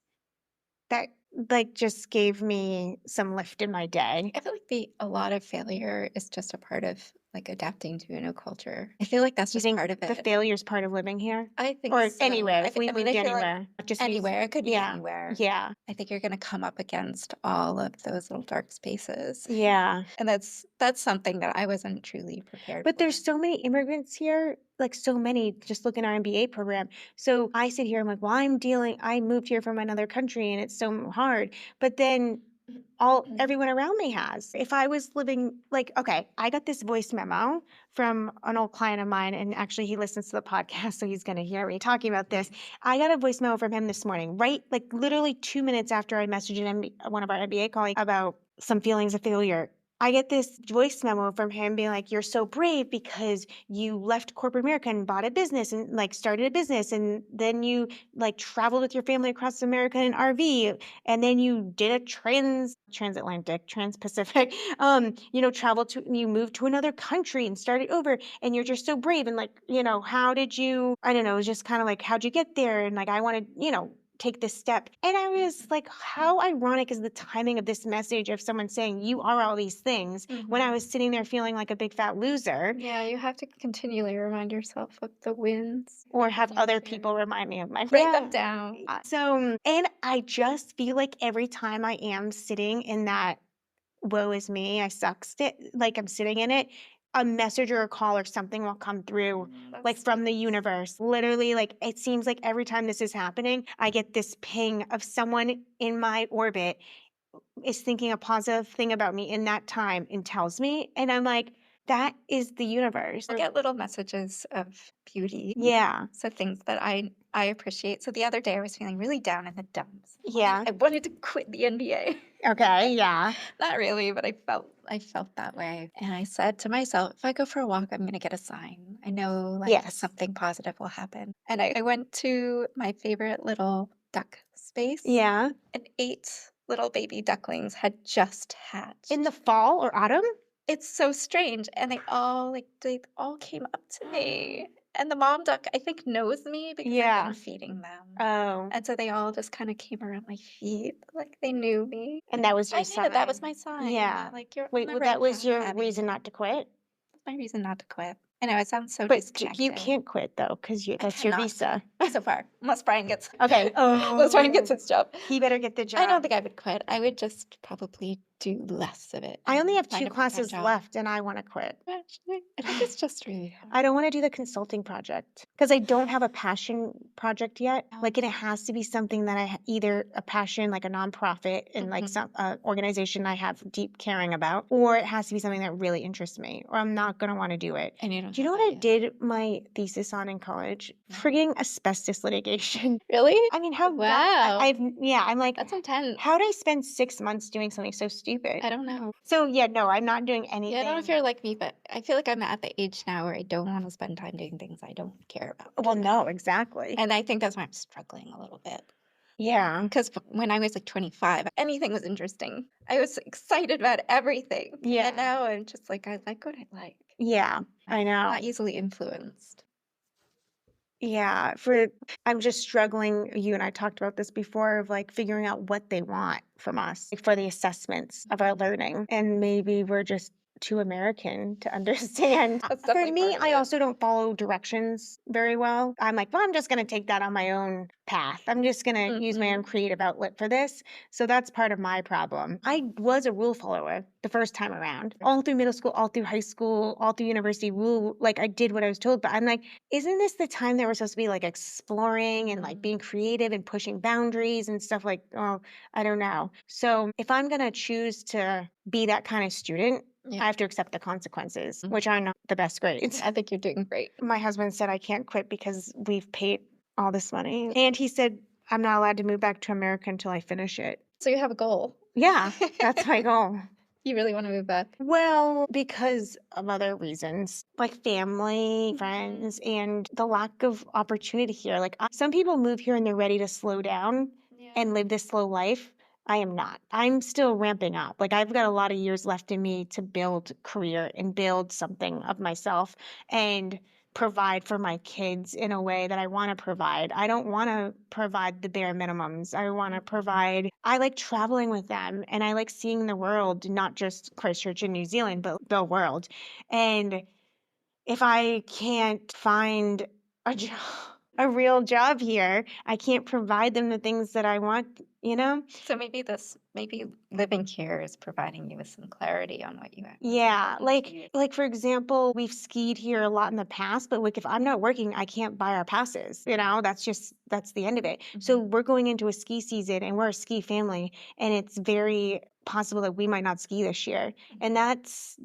that like just gave me some lift in my day. I feel like a lot of failure is just a part of like adapting to a new culture. I feel like that's You just think part of the it. failure is part of living here? I think Or so. anywhere, if we I mean, moved I feel like anywhere, just anywhere, it could be yeah, anywhere. yeah, I think you're gonna come up against all of those little dark spaces. yeah. And that's something that I wasn't truly prepared But for. there's so many immigrants here, like so many, just look in our MBA program. So I sit here, I'm like, well, I moved here from another country and it's so hard. But then everyone around me has. If I was living like, okay, I got this voice memo from an old client of mine, and actually he listens to the podcast, so he's gonna hear me talking about this. I got a voice memo from him this morning, right? Like literally 2 minutes after I messaged one of our MBA colleagues about some feelings of failure. I get this voice memo from him being like, "You're so brave because you left corporate America and bought a business and like started a business, and then you like traveled with your family across America in an RV, and then you did a transatlantic, trans-Pacific, travel to you moved to another country and started over, and you're just so brave. And like, how did you, I don't know, it was just kind of like, how'd you get there? And like, I want to, take this step. And I was like, how ironic is the timing of this message of someone saying you are all these things when I was sitting there feeling like a big fat loser, Yeah, you have to continually remind yourself of the wins. or have and other your people remind me of my Write them down. So, and I just feel like every time I am sitting in that woe is me, I suck like I'm sitting in it, a message or a call or something will come through like That's from the universe. Literally, like it seems like every time this is happening, I get this ping of someone in my orbit is thinking a positive thing about me in that time and tells me. And I'm like, that is the universe. I get little messages of beauty. Yeah. So things that I appreciate. So the other day I was feeling really down in the dumps. Yeah. I wanted to quit the NBA. Okay. Yeah. Not really, but I felt that way. And I said to myself, if I go for a walk, I'm going to get a sign. I know like Yes. something positive will happen. And I went to my favorite little duck space Yeah. and 8 little baby ducklings had just hatched. In the fall or autumn? It's so strange, and they all came up to me, and the mom duck, I think, knows me because I've Yeah. been feeding them, Oh. and so they all just kinda came around my feet like they knew me. And that was I your knew that was sign. my sign, Yeah. like, "You're on Wait, the well, right that was path, your Abby." reason not to quit? That's my reason not to quit. I know it sounds so But you disconnected. can't quit though, because I that's your cannot visa. so far, unless Brian gets Okay. unless Brian gets Oh, his job. he better get the I don't job. think I would quit. I would just probably do less of it I only and have find 2 a part-time classes job. left and I wanna quit. Actually, I think it's just really hard. I don't wanna do the consulting project because I don't have a passion project yet. Like, and it has to be something that either a passion, like a nonprofit and like some organization I have deep caring about, or it has to be something that really interests me, or I'm not gonna wanna do it. And you don't Do you know have what that I yet. did my thesis on in college? No. Frigging asbestos litigation. Really? I mean, how dumb Wow. yeah, I'm like, That's intense. how did I spend 6 months doing something so stupid? I don't know. So, yeah, no, I'm not doing Yeah, I don't know if anything. you're like me, but I feel like I'm at the age now where I don't want to spend time doing things I don't care about. Well, no, exactly. And I think that's why I'm struggling a little bit. Yeah. Because when I was like 25, anything was interesting. I was excited about everything. Yeah. And now I'm just like, I like what I like. Yeah, I I'm know. not easily influenced. Yeah, I'm just struggling, you and I talked about this before, of like figuring out what they want from us like, for the assessments of our learning. And maybe we're just too American to understand. That's For definitely me, part of I it. also don't follow directions very well. I'm like, well, I'm just going to take that on my own path. I'm just going to use my own Mhm. creative outlet for this. So that's part of my problem. I was a rule follower the first time around, all through middle school, all through high school, all through university. Rule, like I did what I was told, but I'm like, isn't this the time that we're supposed to be like exploring and like being creative and pushing boundaries and stuff like, oh, I don't know. So if I'm going to choose to be that kind of student, Yeah. I have to accept the consequences, Mm. which are not the best grades. I think you're doing great. My husband said I can't quit because we've paid all this money. And he said I'm not allowed to move back to America until I finish it. So you have a goal. Yeah, that's my goal. You really wanna move back? Well, because of other reasons, like family, Mhm. friends, and the lack of opportunity here. Like some people move here and they're ready to slow down and Yeah. live this slow life. I am not. I'm still ramping up. Like I've got a lot of years left in me to build career and build something of myself and provide for my kids in a way that I want to provide. I don't want to provide the bare minimums. I want to provide, I like traveling with them and I like seeing the world, not just Christchurch and New Zealand, but the world. And if I can't find a job, a real job here, I can't provide them the things that I want, you know? So maybe living here is providing you with some clarity on what you actually Yeah, need. like for example, we've skied here a lot in the past, but like if I'm not working, I can't buy our passes. You know, that's the end of it. So Mhm. we're going into a ski season and we're a ski family and it's very possible that we might not ski this year. And that's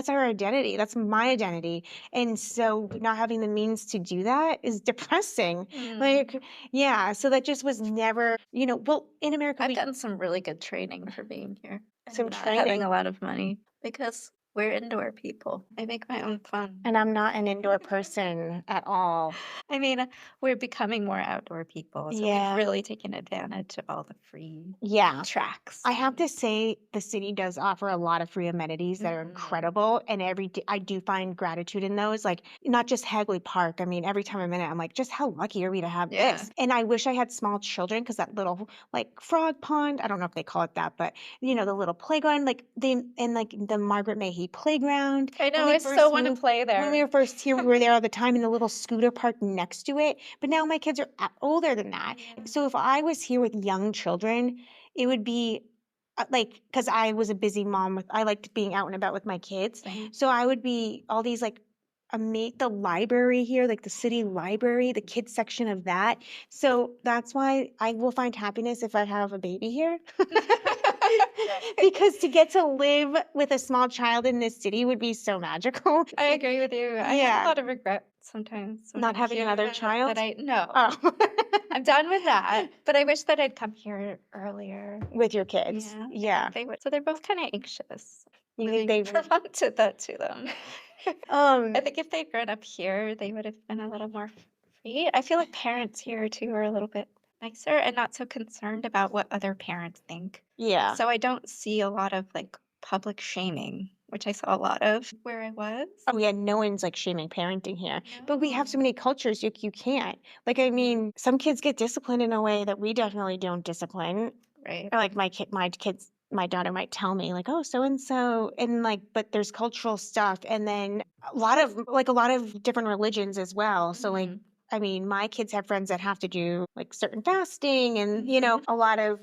our identity. That's my identity. And so not having the means to do that is depressing. Mm. Like, yeah, so that just was never, well, in America I've we gotten some really good training for being here some and not having training. a lot of money because we're indoor people. I make my own fun. And I'm not an indoor person at all. I mean, we're becoming more outdoor people, so we've Yeah. really taken advantage of all the free Yeah. tracks. I have to say the city does offer a lot of free amenities that are Mhm. incredible, and I do find gratitude in those, like, not just Hagley Park. I mean, every time I'm in it, I'm like, "Just how lucky are we to have Yeah. this?" And I wish I had small children because that little, like, frog pond, I don't know if they call it that, but, the little playground, like, like, the Margaret Mayhew playground, I when know, we I so first wanna moved play when we there. were first here, we were there all the time in the little scooter park next to it, but now my kids are older than that. Yeah. So if I was here with young children, it would be like, because I was a busy mom I liked being out and about with my kids. Same. So I would be all these like the library here, like the city library, the kids section of that. So that's why I will find happiness if I have a baby here. Because to get to live with a small child in this city would be so magical. I agree with you. I have a Yeah. lot of regret sometimes when Not I'm having here another that child. I no. Oh. I'm done with that, but I wish that I'd come here earlier. With your kids. Yeah, I Yeah. think they would. So they're both kinda anxious. You think Moving they from Vermont to that to them. um I think if they'd grown up here, they would have been a little more free. I feel like parents here too are a little bit nicer and not so concerned about what other parents think. yeah. So I don't see a lot of like public shaming, which I saw a lot of where I was. Oh yeah, no one's like shaming parenting here. But we have so No. many cultures you can't. Like I mean, some kids get disciplined in a way that we definitely don't discipline. Right. Or like my daughter might tell me like, "Oh, so and so," and like, but there's cultural stuff, and then a lot of different religions as well. So like, Mhm. I mean, my kids have friends that have to do like certain fasting, and Mhm. a lot of.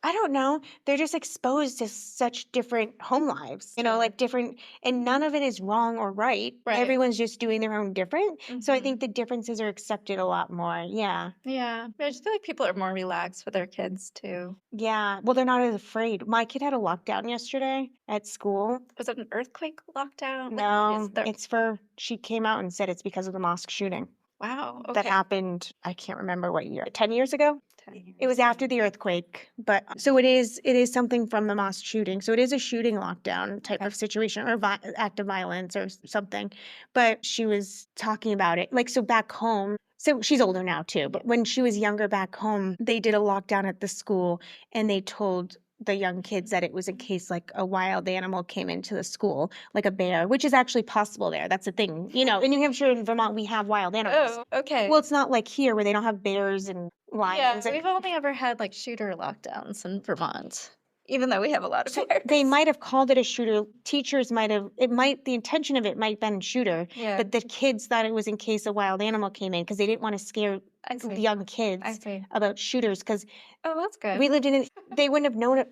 I don't know. They're just exposed to such different home lives, like Sure. different, and none of it is wrong or right. Right. Everyone's just doing their own different. So I think Mhm. the differences are accepted a lot more. Yeah. Yeah. I just feel like people are more relaxed with their kids too. Yeah, well, they're not as afraid. My kid had a lockdown yesterday at school. Was it an earthquake lockdown? Like, what is No, the she came out and said it's because of the mosque shooting wow, that okay. happened, I can't remember what year, 10 years ago? 10 It was years. after the earthquake, but so it is something from the mosque shooting. So it is a shooting lockdown type Okay. of situation or act of violence or something. But she was talking about it. Like, so back home, so she's older now too, but when she was younger back home, they did a lockdown at the school and they told the young kids that it was in case like a wild animal came into the school, like a bear, which is actually possible there. That's a thing. In New Hampshire and Vermont, we have wild animals. Oh, okay. Well, it's not like here where they don't have bears and lions Yeah, and we've only ever had like shooter lockdowns in Vermont. even though we have a lot of So they bears. might have called it a shooter. Teachers might have, it might, the intention of it might have been shooter, Yeah, but the kids thought it was in case a wild animal came in because they didn't want to scare I see. young I kids see. about shooters because Oh, that's good. we lived in it, they wouldn't have known it.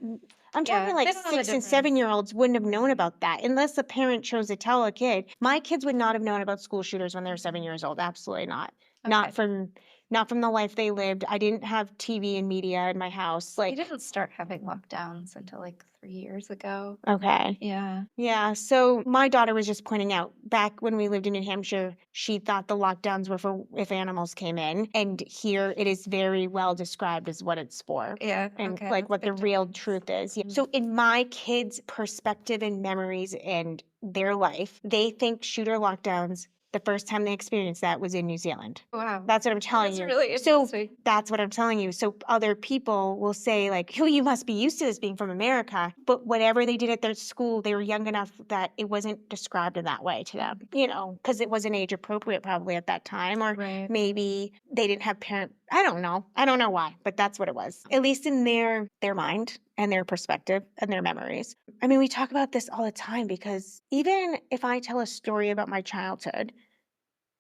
I'm Yeah, talking like they don't know the 6 and difference. 7-year-olds wouldn't have known Right. about that unless a parent chose to tell a kid. My kids would not have known about school shooters when they were 7 years old. Absolutely not. Not Okay. from not from the life they lived. I didn't have TV and media in my house. We Like, didn't start having lockdowns until like 3 years ago. okay. Yeah. Yeah, so my daughter was just pointing out back when we lived in New Hampshire, she thought the lockdowns were for if animals came in. And here it is very well described as what it's for Yeah. and Okay. like That's a what the big real difference. truth is. Yeah. Mm. So, in my kids' perspective and memories and their life, they think shooter lockdowns, the first time they experienced that was in New Zealand. Wow. That's what I'm telling That's you. really So, interesting. that's what I'm telling you. So other people will say like, "Oh, you must be used to this being from America." But whatever they did at their school, they were young enough that it wasn't described in that way to them, because it wasn't age appropriate probably at that time, or Right. maybe they didn't have parent. I don't know. I don't know why, but that's what it was. At least in their mind and their perspective and their memories. I mean, we talk about this all the time because even if I tell a story about my childhood,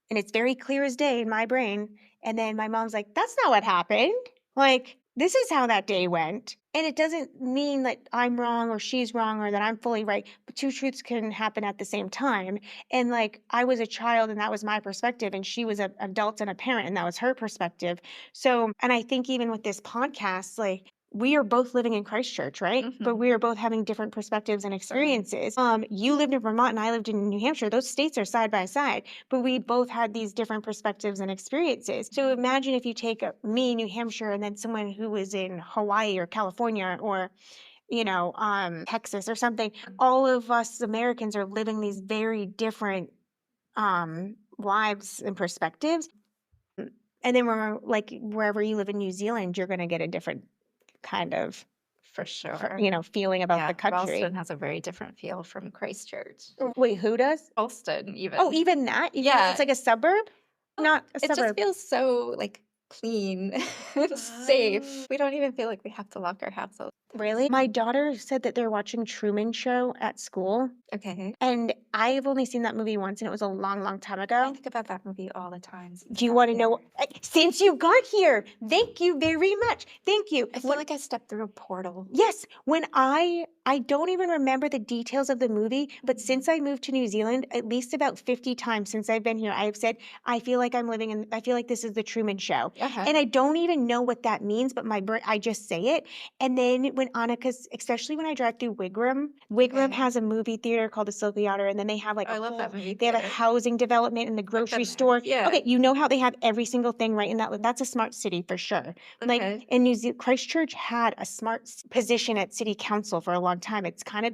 and it's very clear as day in my brain. And then my mom's like, "That's not what happened. Like, this is how that day went." And it doesn't mean that I'm wrong or she's wrong or that I'm fully right, but two truths can happen at the same time. And like, I was a child and that was my perspective, and she was an adult and a parent and that was her perspective. So, and I think even with this podcast, like, we are both living in Christchurch, right? But Hmm. we are both having different perspectives and experiences. You lived in Vermont and I lived in New Hampshire. Those states are side by side, but we both had these different perspectives and experiences. So imagine if you take me, New Hampshire, and then someone who was in Hawaii or California or, Texas or something. All of us Americans are living these very different lives and perspectives. And then we're like, wherever you live in New Zealand, you're going to get a different kind of, For sure. feeling about the Yeah. country. Ralston has a very different feel from Christchurch. Wait, who does? Ralston, Oh, even. even that? Even though it's Yeah. like a suburb? Well, Not a it just suburb. feels so like clean and safe. We don't even feel like we have to lock our houses. Really? My daughter said that they're watching Truman Show at school, Okay. and I've only seen that movie once, and it was a long, long time I ago. think about that movie all the time since I Do you got want to know? here. Since you got here, thank you very much. Thank you. I feel like I stepped through a portal. Yes, when I don't even remember the details of the movie, but since I moved to New Zealand, at least about 50 times since I've been here, I have said, "I feel like I'm living in I feel like this is the Truman Show." Uh-huh. And I don't even know what that means, but my brain I just say it. And then when Annika's especially when I drive through Wigram Okay. has a movie theater called the Silky Otter, and then they have like Oh, I a love that whole movie they have a theater. housing development and the I've grocery been there. store. Yeah. Okay, you know how they have every single thing right in that's a smart city for sure. Like Okay. in New Zealand, Christchurch had a position at city council for a long time. It's kind of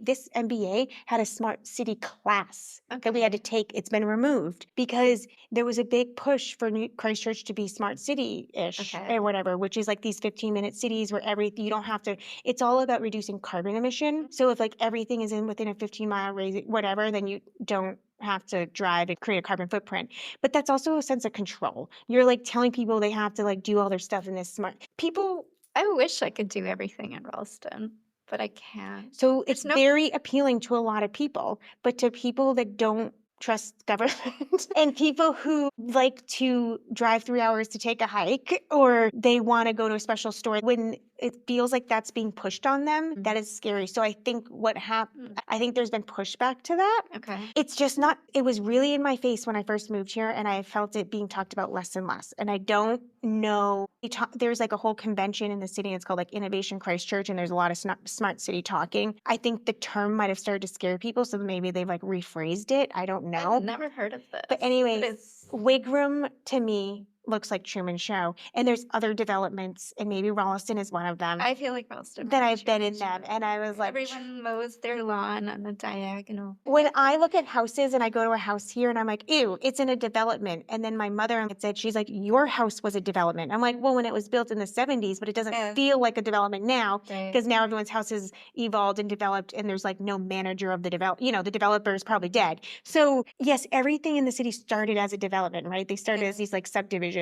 this MBA had a smart city class that we had to Okay. take. It's been removed because there was a big push for Christchurch to be smart city-ish Okay. or whatever, which is like these 15-minute cities where you don't have to. It's all about reducing carbon emission. So if like everything is in within a 15-mile radius, whatever, then you don't have to drive and create a carbon footprint. But that's also a sense of control. You're like telling people they have to like do all their stuff in this smart. People I wish I could do everything in Ralston, but I can't. So it's There's no very appealing to a lot of people, but to people that don't trust government and people who like to drive 3 hours to take a hike or they want to go to a special store, when it feels like that's being pushed on them, that is scary. So I think what happened, I think there's been pushback to that. Okay. It's just not, it was really in my face when I first moved here, and I felt it being talked about less and less. And I don't know, there's like a whole convention in the city, and it's called like Innovation Christchurch, and there's a lot of smart city talking. I think the term might have started to scare people, so maybe they've like rephrased it. I don't know. I've never heard of this. But anyway, Wigram to me looks like Truman Show, and there's other developments, and maybe Rolliston is one of them. I feel like Ralston. That I've been in them, and I was like, Everyone mows their lawn on a diagonal. when I look at houses and I go to a house here and I'm like, ew, it's in a development. And then my mother said, she's like, your house was a development. I'm like, well, when it was built in the 70s, but it doesn't feel like a development now because now everyone's house has evolved and developed, and there's like no manager of the the developer is probably dead. So yes, everything in the city started as a development, right? They started as these like subdivisions,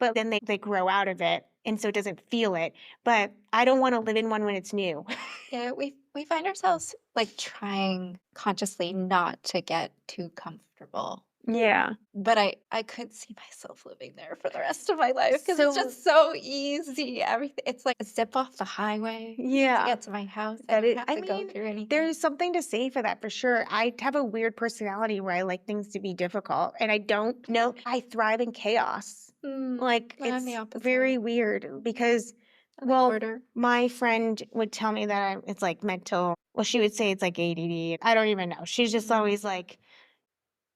but then they grow out of it. and so it doesn't feel it. But I don't want to live in one when it's new. Yeah, we find ourselves like trying consciously not to get too comfortable. Yeah. But I could see myself living there for the rest of my life because it's So just so easy. Everything it's like a zip off the highway to yeah, get to my house. I that don't is. have I to go mean, through anything. there's something to say for that for sure. I have a weird personality where I like things to be difficult, and I don't know. I thrive in chaos. Like I'm the it's opposite. very weird because, I'm the well, order. my friend would tell me that it's like mental. Well, she would say it's like ADD. I don't even know. She's just always like,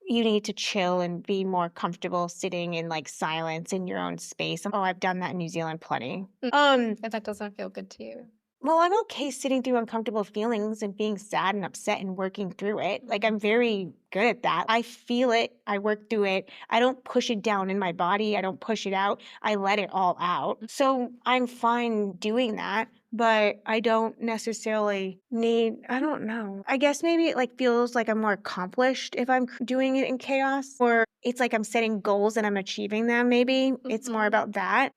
you need to chill and be more comfortable sitting in like silence in your own space. Oh, I've done that in New Zealand plenty. And that doesn't feel good to you. Well, I'm okay sitting through uncomfortable feelings and being sad and upset and working through it. Like, I'm very good at that. I feel it. I work through it. I don't push it down in my body. I don't push it out. I let it all out. So I'm fine doing that, but I don't necessarily need, I don't know. I guess maybe it like feels like I'm more accomplished if I'm doing it in chaos, or it's like I'm setting goals and I'm achieving them. Maybe it's more about that.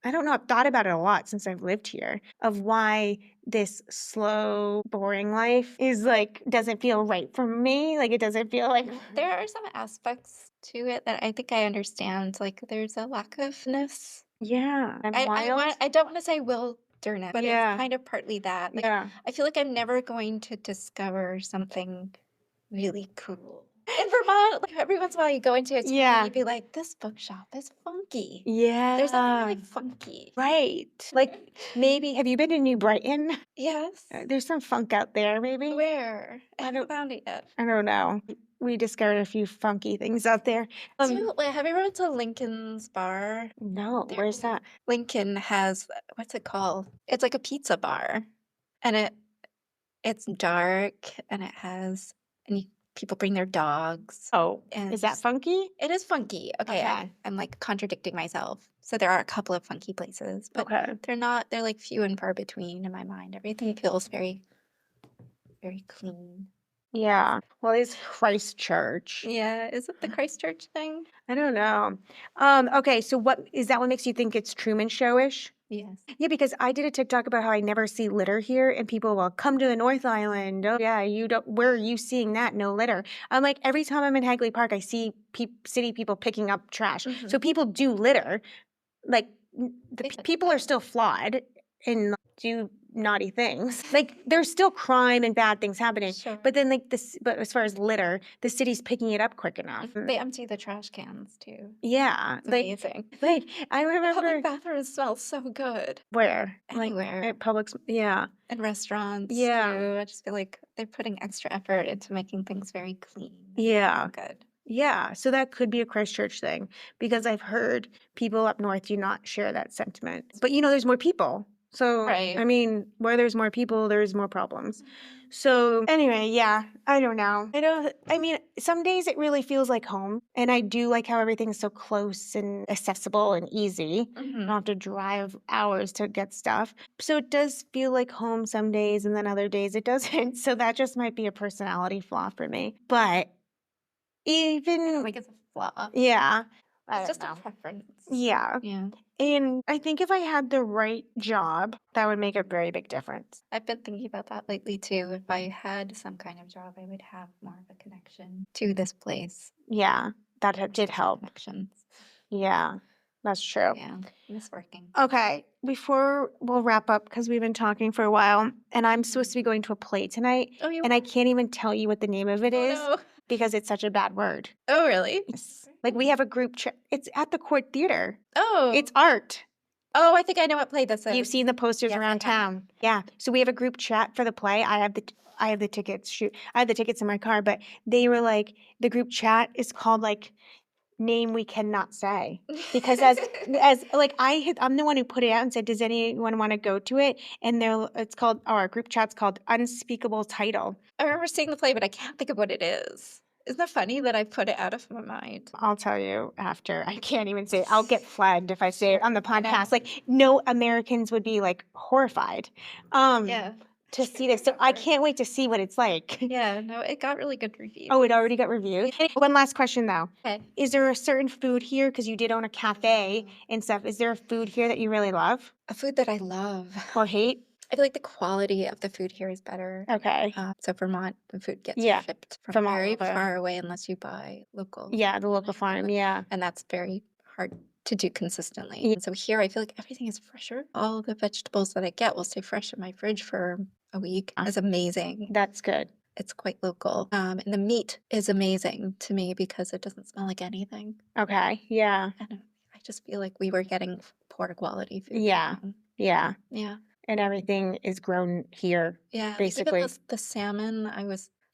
I don't know. I've thought about it a lot since I've lived here of why this slow, boring life is like, doesn't feel right for me. Like, it doesn't feel like, There are some aspects to it that I think I understand. Like there's a lack of ness. yeah, I'm wild. I don't want to say wilderness, but Yeah. it's kind of partly that. Like Yeah. I feel like I'm never going to discover something really cool. In Vermont, like every once in a while you go into a town Yeah. and you'd be like, this bookshop is funky. Yeah. There's nothing really funky. Right. Like, maybe, have you been to New Brighton? Yes. There's some funk out there, maybe. Where? I I haven't don't, found it yet. I don't know. We discovered a few funky things out there. Have you ever been to Lincoln's bar? No, There. where's that? Lincoln has what's it called? It's like a pizza bar, and it's dark, and it has people bring their dogs, Oh, and is that funky? it is funky. Okay, Okay. I'm like contradicting myself. So there are a couple of funky places, but Okay. they're not. They're like few and far between in my mind. Everything feels very, very clean. Yeah. Well, it's Christchurch. Yeah, is it the Christchurch thing? I don't know. Okay, so what is that what makes you think it's Truman Showish? Yes. Yeah, because I did a TikTok about how I never see litter here, and people will come to the North Island. Oh, yeah, you don't. Where are you seeing that? No litter. I'm like, every time I'm in Hagley Park, I see city people picking up trash. So people do litter. Like people are still flawed and do naughty things. Like there's still crime and bad things happening. Sure. But then like this, but as far as litter, the city's picking it up quick enough. They empty the trash cans too. Yeah, It's like amazing. like I The remember public bathrooms smell so good. where like Anywhere. at Publix. Yeah, And restaurants yeah, too. I just feel like they're putting extra effort into making things very clean. yeah. Good. Yeah, so that could be a Christchurch thing because I've heard people up north do not share that sentiment. But there's more people. So, Right. I mean, where there's more people, there's more problems. So, anyway, yeah, I don't know. I mean, some days it really feels like home. And I do like how everything's so close and accessible and easy. I don't have to drive hours to get stuff. So it does feel like home some days, and then other days it doesn't. So that just might be a personality flaw for me. But I don't even think it's a flaw. yeah, I It's don't just know. a preference. Yeah. Yeah. And I think if I had the right job, that would make a very big difference. I've been thinking about that lately too. If I had some kind of job, I would have more of a connection to this place. Yeah, that did Social help. Connections. Yeah, that's true. Yeah. It's working. Okay, before we'll wrap up, because we've been talking for a while, and I'm supposed to be going to a play tonight, Oh, you and I are? can't even tell you what the name of it is no. because it's such a bad word. Oh, really? Like we have a group chat. It's at the Court Theater. Oh. It's art. Oh, I think I know what play this is. You've seen the posters Yes, I around have. town. Yeah. So we have a group chat for the play. I have the tickets. Shoot. I have the tickets in my car, but they were like the group chat is called like name we cannot say. Because as like I'm the one who put it out and said, does anyone want to go to it? And it's called our group chat's called Unspeakable Title. I remember seeing the play, but I can't think of what it is. Isn't that funny that I put it out of my mind? I'll tell you after. I can't even say it. I'll get flagged if I say it on the I know. podcast. Like no Americans would be like horrified. Yeah. to see this. So I can't wait to see what it's like. Yeah, no, it got really good reviews. Oh, it already got reviewed? One last question though. Okay. Is there a certain food here, because you did own a cafe and stuff, is there a food here that you really love A food that I love. or hate? I feel like the quality of the food here is better. Okay. So Vermont, the food gets Yeah, shipped from from all very over. far away unless you buy local. Yeah, the And local I feel farm, like, yeah. and that's very hard to do consistently. Ye And so here I feel like everything is fresher. All of the vegetables that I get will stay fresh in my fridge for a week. It's amazing. That's good. It's quite local. And the meat is amazing to me because it doesn't smell like anything. Okay, yeah. And I just feel like we were getting poor quality food Yeah, at home. yeah, Yeah. and everything is grown here, Yeah, like, even basically. the salmon, I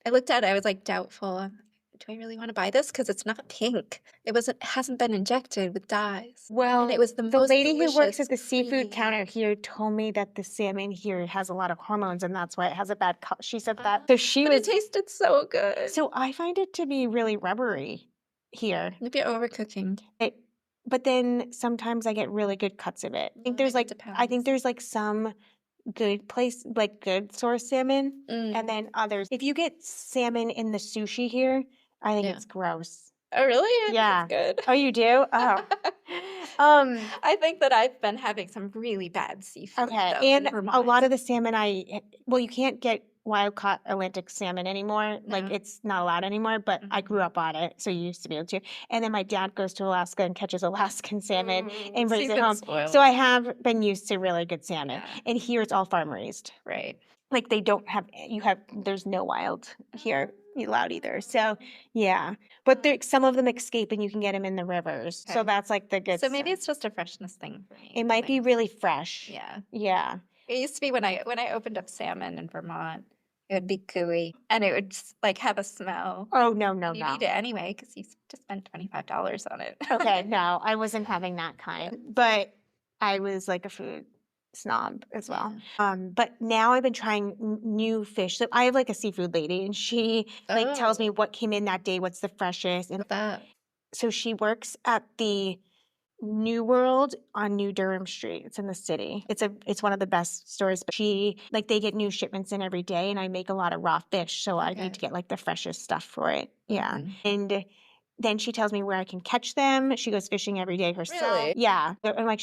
looked at it, I was, like, doubtful. Do I really wanna buy this? Because it's not pink. It hasn't been injected with dyes. And it Well, was the the most lady who works delicious, at the seafood creamy. counter here told me that the salmon here has a lot of hormones, and that's why it has a bad co she said that. So she But it was tasted so good. so I find it to be really rubbery here. Maybe overcooking. It but then sometimes I get really good cuts of it. Well, maybe it I think depends. there's, like, some good place like, good source salmon, and Mm, then others if you get salmon in the sushi here, I think yeah. it's gross. Oh, really? I think it's Yeah. good. Oh, you do? Oh. Um, I think that I've been having some really bad seafood, okay, though, in and a lot Vermont. of the salmon well, you can't get wild caught Atlantic salmon anymore, like, No. it's not allowed anymore, but I grew Mhm. up on it, so you used to be able to, and then my dad goes to Alaska and catches Alaskan salmon and So brings you've it been home, so spoiled. I have been used to really good salmon, Yeah, and here it's all farm raised. right. Like, they don't have there's no wild here allowed either, so, yeah, but there some of them escape and you can get them in the rivers, so Okay. that's, like, the good So maybe stuff. it's just a freshness thing for me. It might be Like, really fresh. yeah. Yeah. It used to be when I opened up salmon in Vermont, it would be gooey and it would just, like, have a smell, Oh, no, no, and you'd eat no. it anyway because you just spent $25 on it. Okay, no, I wasn't having that kind, but I was like a food snob as well. Yeah. But now I've been trying new fish. So I have like a seafood lady, and she like tells me Oh, what came in that day, what's the freshest. And that. so she works at the New World on New Durham Street. It's in the city. It's one of the best stores. But they get new shipments in every day, and I make a lot of raw fish, so I need to Okay. get like the freshest stuff for it. Yeah. Mhm. And then she tells me where I can catch them. She goes fishing every day herself. Really? Yeah. And like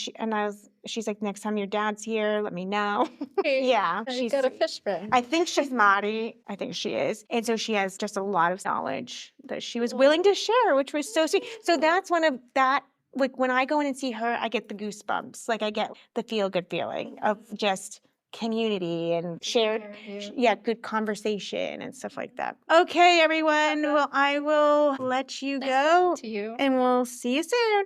she's like, next time your dad's here, let me know. Hey, Yeah. I got a fish friend. I think she's Maori. I think she is. And so she has just a lot of knowledge that she was willing to share, which was so sweet. So that's one of that, like when I go in and see her, I get the goosebumps. Like I get the feel good feeling of just community and shared, Care of you. yeah, good conversation and stuff like that. Okay, everyone. Well, I will let you Nice go talking to you. and we'll see you soon.